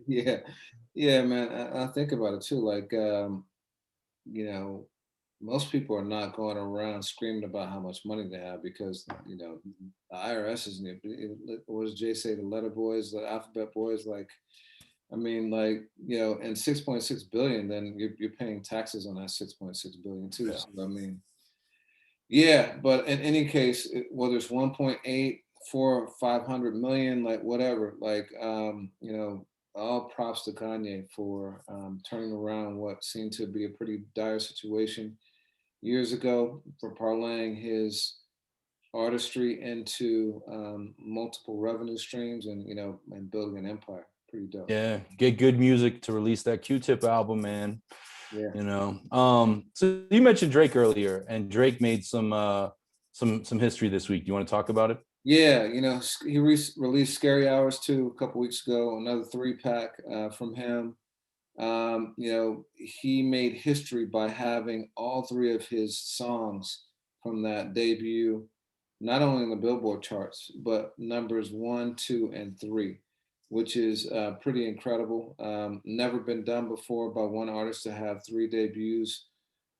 Yeah, man. I think about it too. Like, you know, most people are not going around screaming about how much money they have because, you know, the IRS is, what does Jay say, the letter boys, the alphabet boys, like, I mean, like, you know, and 6.6 billion, then you're paying taxes on that 6.6 billion too. Yeah. So, I mean, yeah, but in any case, whether it's 1.8, 4, 500 million, like whatever, like, you know, all props to Kanye for turning around what seemed to be a pretty dire situation years ago, for parlaying his artistry into multiple revenue streams, and, you know, and building an empire. Pretty dope. Yeah, get good music to release that Q-Tip album, man. Yeah. You know, so you mentioned Drake earlier, and Drake made some history this week. Do you want to talk about it? Yeah, you know, he released Scary Hours 2 a couple weeks ago, another 3-pack from him. You know, he made history by having all 3 of his songs from that debut, not only in the Billboard charts, but numbers 1, 2, and 3, which is pretty incredible. Never been done before by one artist to have 3 debuts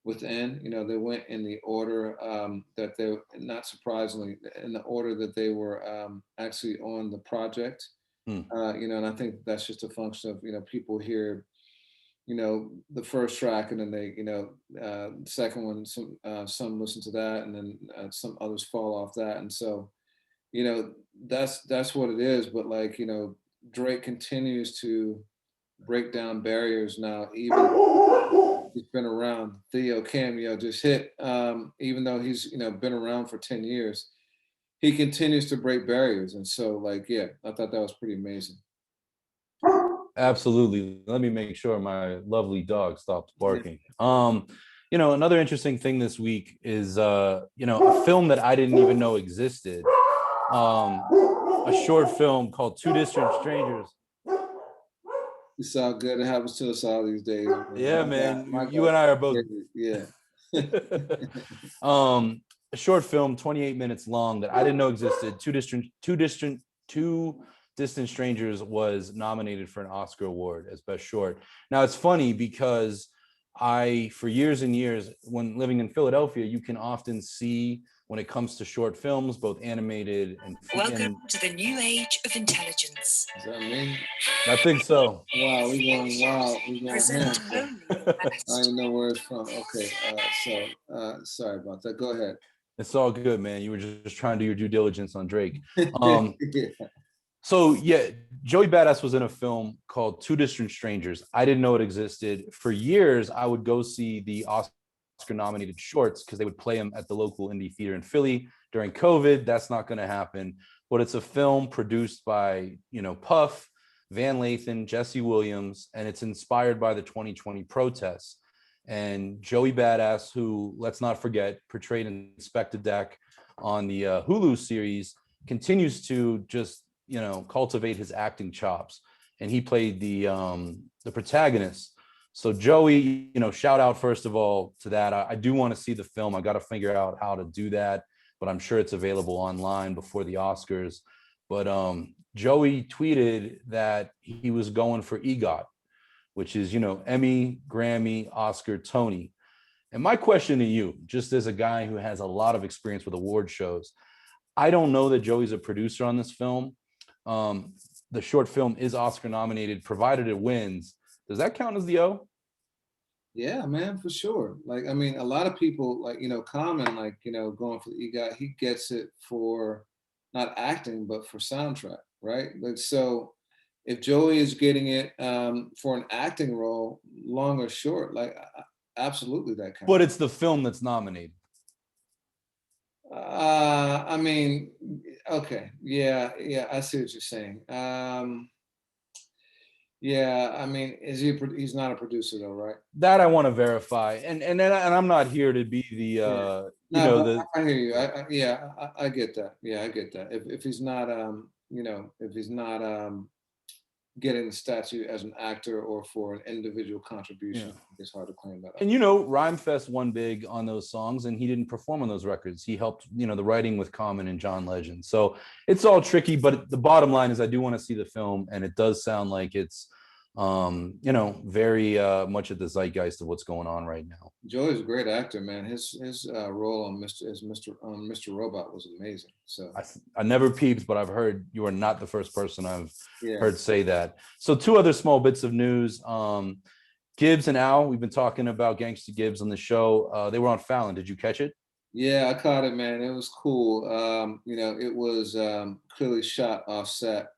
within. You know, they went in the order that they, not surprisingly, in the order that they were actually on the project. You know, and I think that's just a function of, you know, people hear, you know, the first track, and then they, you know, the second one, some listen to that, and then some others fall off that. And so, you know, that's what it is. But, like, you know, Drake continues to break down barriers now, even he's been around. Theo cameo just hit, even though he's, you know, been around for 10 years, he continues to break barriers. And so, like, yeah, I thought that was pretty amazing. Absolutely. Let me make sure my lovely dog stops barking. Another interesting thing this week is, a film that I didn't even know existed. A short film called Two Distant Strangers. It's all good. It happens to us all these days. Man. Yeah, man. You and I are both. Yeah. A short film, 28 minutes long, that I didn't know existed. Two Distant Strangers was nominated for an Oscar award as best short. Now it's funny because for years and years, when living in Philadelphia, you can often see, when it comes to short films, both animated and welcome to the new age of intelligence. Is that me? I think so. Wow, we going wild. We going Present I don't even know where it's from. Okay, so sorry about that. Go ahead. It's all good, man. You were just trying to do your due diligence on Drake. Yeah. So yeah, Joey Badass was in a film called Two Distant Strangers. I didn't know it existed. For years, I would go see the Oscar-nominated shorts because they would play them at the local indie theater in Philly. During COVID, that's not going to happen. But it's a film produced by, Puff, Van Lathan, Jesse Williams, and it's inspired by the 2020 protests. And Joey Badass, who, let's not forget, portrayed Inspector Deck on the Hulu series, continues to just cultivate his acting chops, and he played the protagonist. So Joey, shout out first of all to that. I do want to see the film. I got to figure out how to do that, but I'm sure it's available online before the Oscars. But Joey tweeted that he was going for EGOT, which is Emmy, Grammy, Oscar, Tony. And my question to you, just as a guy who has a lot of experience with award shows, I don't know that Joey's a producer on this film. The short film is Oscar nominated, provided it wins. Does that count as the O? Yeah, man, for sure. Like, I mean, a lot of people, like, Common, like, going for the EGOT, he gets it for not acting, but for soundtrack, right? Like, so if Joey is getting it for an acting role, long or short, like, absolutely that counts. But it's the film that's nominated. I mean, okay, yeah, I see what you're saying. Yeah, I mean, he's not a producer though, right? That I want to verify, and I'm not here to be the I hear you. I get that. Yeah, I get that. If he's not if he's not getting the statue as an actor or for an individual contribution, it's hard to claim that. And Rhymefest won big on those songs, and he didn't perform on those records. He helped, the writing with Common and John Legend. So it's all tricky, but the bottom line is I do want to see the film, and it does sound like it's very much at the zeitgeist of what's going on right now. Joey's a great actor, man. His role on Mr. Robot was amazing. So I never peeped, but I've heard you are not the first person I've heard say that. So two other small bits of news. Gibbs and Al, we've been talking about Gangsta Gibbs on the show. They were on Fallon. Did you catch it? Yeah, I caught it, man. It was cool. It was clearly shot offset.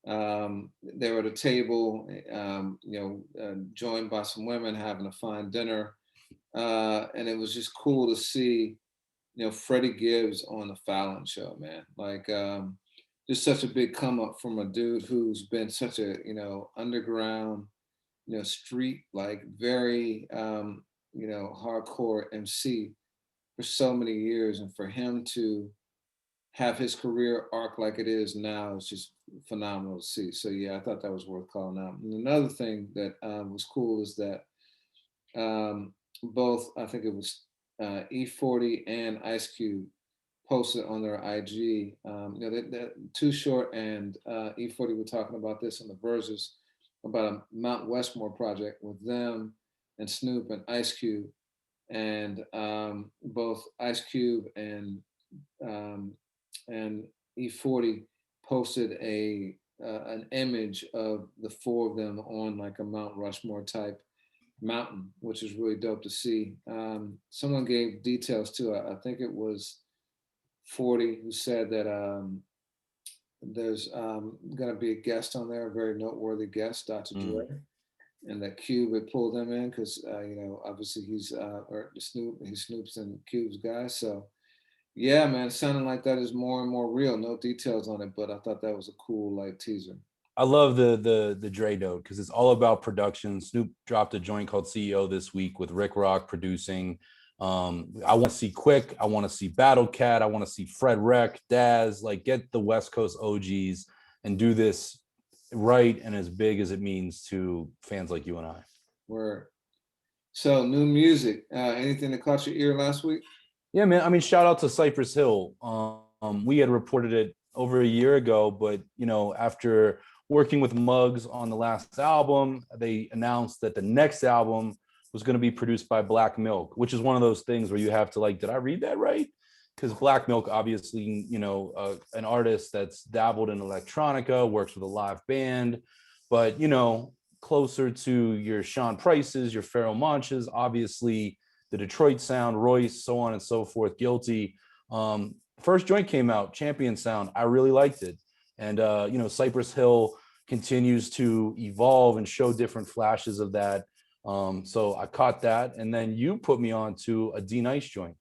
They were at a table, joined by some women having a fine dinner. And it was just cool to see, Freddie Gibbs on the Fallon show, man. Like, just such a big come up from a dude who's been such a, underground, street, like very, hardcore MC for so many years. And for him to have his career arc like it is now is just phenomenal to see. So yeah, I thought that was worth calling out. And another thing that was cool is that both, I think it was E40 and Ice Cube posted on their IG. That Too Short and E40 were talking about this on the Verzuz, about a Mount Westmore project with them and Snoop and Ice Cube. And both Ice Cube and E40 posted an image of the four of them on like a Mount Rushmore type mountain, which is really dope to see. Someone gave details too. I think it was 40 who said that there's going to be a guest on there, a very noteworthy guest, Dr. Dre, and that Cube had pulled them in because obviously he's Snoop's and Cube's guy. So yeah, man, sounding like that is more and more real. No details on it, but I thought that was a cool like teaser. I love the Dre note because it's all about production. Snoop dropped a joint called CEO this week with Rick Rock producing. I want to see Quick. I want to see Battle Cat. I want to see Fred Wreck, Daz. Like, get the West Coast OGs and do this right and as big as it means to fans like you and I. Word. So new music. Anything that caught your ear last week? Yeah, man. I mean, shout out to Cypress Hill. We had reported it over a year ago, but after working with Muggs on the last album, they announced that the next album was going to be produced by Black Milk, which is one of those things where you have to did I read that right? Because Black Milk, obviously, an artist that's dabbled in electronica, works with a live band, but closer to your Sean Prices, your Pharoah Monches, obviously the Detroit sound, Royce, so on and so forth, Guilty. First joint came out, Champion Sound. I really liked it. And, Cypress Hill continues to evolve and show different flashes of that. So I caught that. And then you put me on to a D Nice joint.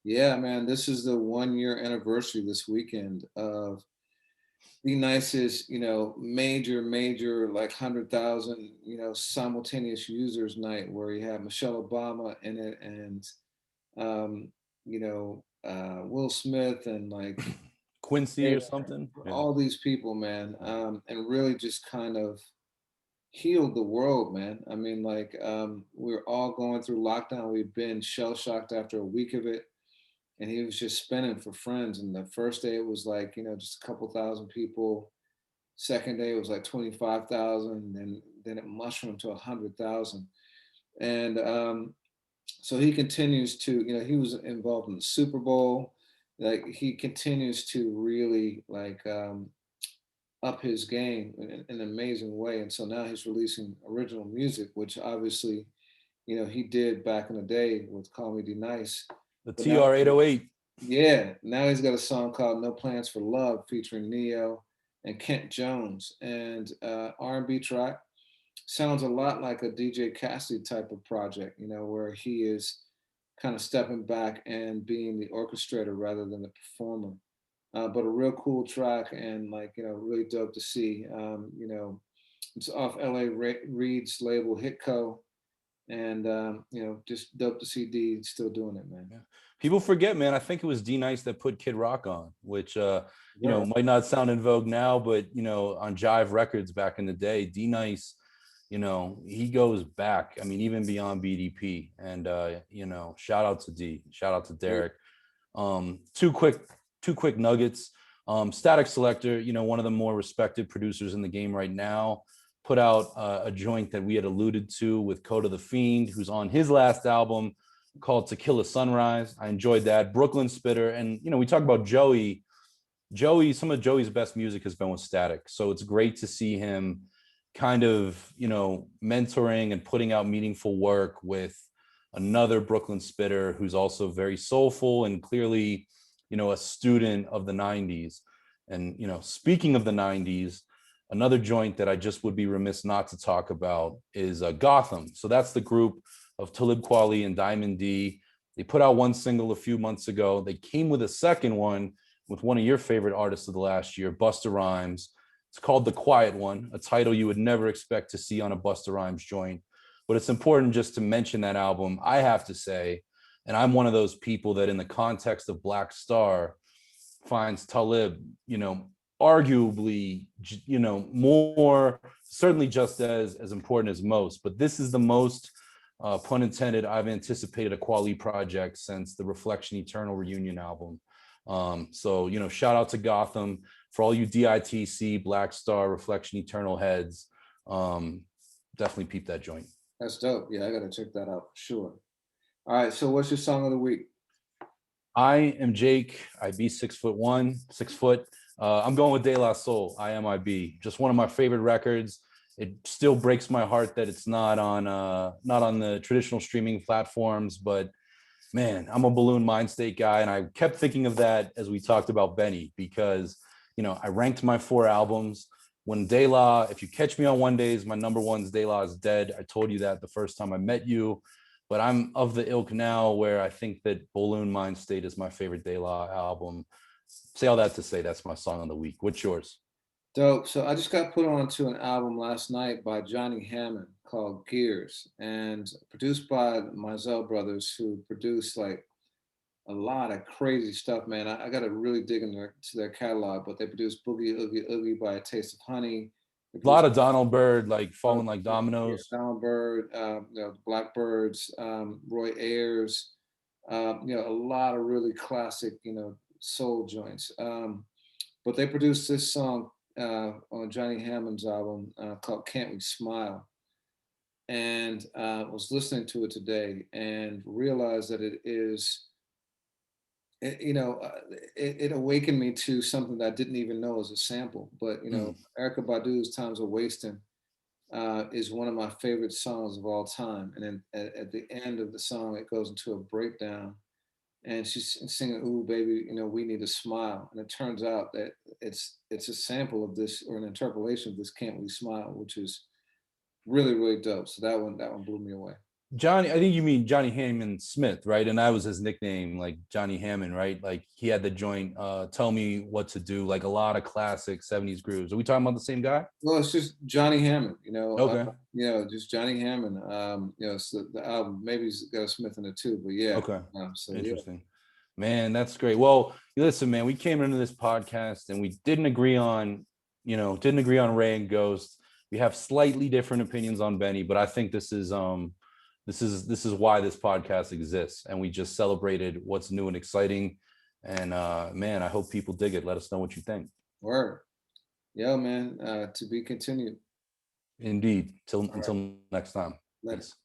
Yeah, man, this is the 1-year anniversary this weekend of D Nice's, major, like 100,000, simultaneous users night where you have Michelle Obama in it and, Will Smith and like Quincy or something. All these people, man, and really just kind of healed the world, man. I mean, we're all going through lockdown. We've been shell shocked after a week of it. And he was just spinning for friends. And the first day it was just a couple thousand people. Second day it was like 25,000. Then it mushroomed to 100,000. And so he continues to, he was involved in the Super Bowl. Like he continues to really up his game in an amazing way. And so now he's releasing original music, which obviously, he did back in the day with Call Me D Nice. The TR-808. Yeah, now he's got a song called No Plans for Love featuring Neo and Kent Jones. And R&B track, sounds a lot like a DJ Cassidy type of project, where he is kind of stepping back and being the orchestrator rather than the performer. But a real cool track and really dope to see. It's off LA Reid's label Hitco. And just dope to see D still doing it, man. Yeah. People forget, man. I think it was D Nice that put Kid Rock on, which might not sound in vogue now, but on Jive Records back in the day, D Nice, he goes back. I mean, even beyond BDP. And shout out to D, shout out to Derek. Two quick nuggets. Static Selector, one of the more respected producers in the game right now, put out a joint that we had alluded to with Coda the Fiend, who's on his last album called Tequila Sunrise. I enjoyed that. Brooklyn Spitter. And, we talk about Joey. Some of Joey's best music has been with Static. So it's great to see him kind of, mentoring and putting out meaningful work with another Brooklyn Spitter who's also very soulful and clearly, a student of the 90s. And, speaking of the 90s, another joint that I just would be remiss not to talk about is Gotham. So that's the group of Talib Kweli and Diamond D. They put out one single a few months ago. They came with a second one with one of your favorite artists of the last year, Busta Rhymes. It's called The Quiet One, a title you would never expect to see on a Busta Rhymes joint. But it's important just to mention that album, I have to say, and I'm one of those people that in the context of Black Star finds Talib, arguably, more, certainly just as important as most. But this is the most, pun intended, I've anticipated a Kweli project since the Reflection Eternal reunion album. So, shout out to Gotham for all you DITC, Black Star, Reflection Eternal heads. Definitely peep that joint. That's dope. Yeah, I got to check that out for sure. All right. So what's your song of the week? I am Jake. I be 6'1", 6 foot. I'm going with De La Soul. I Am I Be. Just one of my favorite records. It still breaks my heart that it's not on the traditional streaming platforms, but man, I'm a Balloon Mind State guy, and I kept thinking of that as we talked about Benny, because I ranked my 4 albums. When De La, if you catch me on one days, my number one's De La Is Dead. I told you that the first time I met you, but I'm of the ilk now where I think that Balloon Mind State is my favorite De La album. Say all that to say that's my song of the week. What's yours? Dope. So I just got put onto an album last night by Johnny Hammond called Gears, and produced by the Mizell brothers, who produced like a lot of crazy stuff, man. I got to really dig into their catalog, but they produced Boogie Oogie Oogie by A Taste of Honey. They A lot produced of Donald Byrd, like falling like yeah, dominoes. Donald Byrd, the Blackbirds, Roy Ayers, a lot of really classic, soul joints. But they produced this song on Johnny Hammond's album called "Can't We Smile," and was listening to it today and realized that it is it, you know, it awakened me to something that I didn't even know was a sample. But Erica Badu's "Times of Wasting" is one of my favorite songs of all time. And then at the end of the song, it goes into a breakdown, and she's singing, "Ooh, baby, we need a smile." And it turns out that it's a sample of this, or an interpolation of this "Can't We Smile," which is really really dope. So that one blew me away. Johnny, I think you mean Johnny Hammond Smith, right? And that was his nickname, like Johnny Hammond, right? Like he had the joint, Tell Me What to Do, like a lot of classic 70s grooves. Are we talking about the same guy? Well, it's just Johnny Hammond, Okay. just Johnny Hammond. It's the album. Maybe he's got a Smith in it too, but yeah. Okay. So Interesting. Man, that's great. Well, listen, man, we came into this podcast and we didn't agree on Ray and Ghost. We have slightly different opinions on Benny, but I think this is why this podcast exists, and we just celebrated what's new and exciting. And man, I hope people dig it. Let us know what you think. Word. Yeah, man. To be continued. Indeed. Until next time. Later. Peace.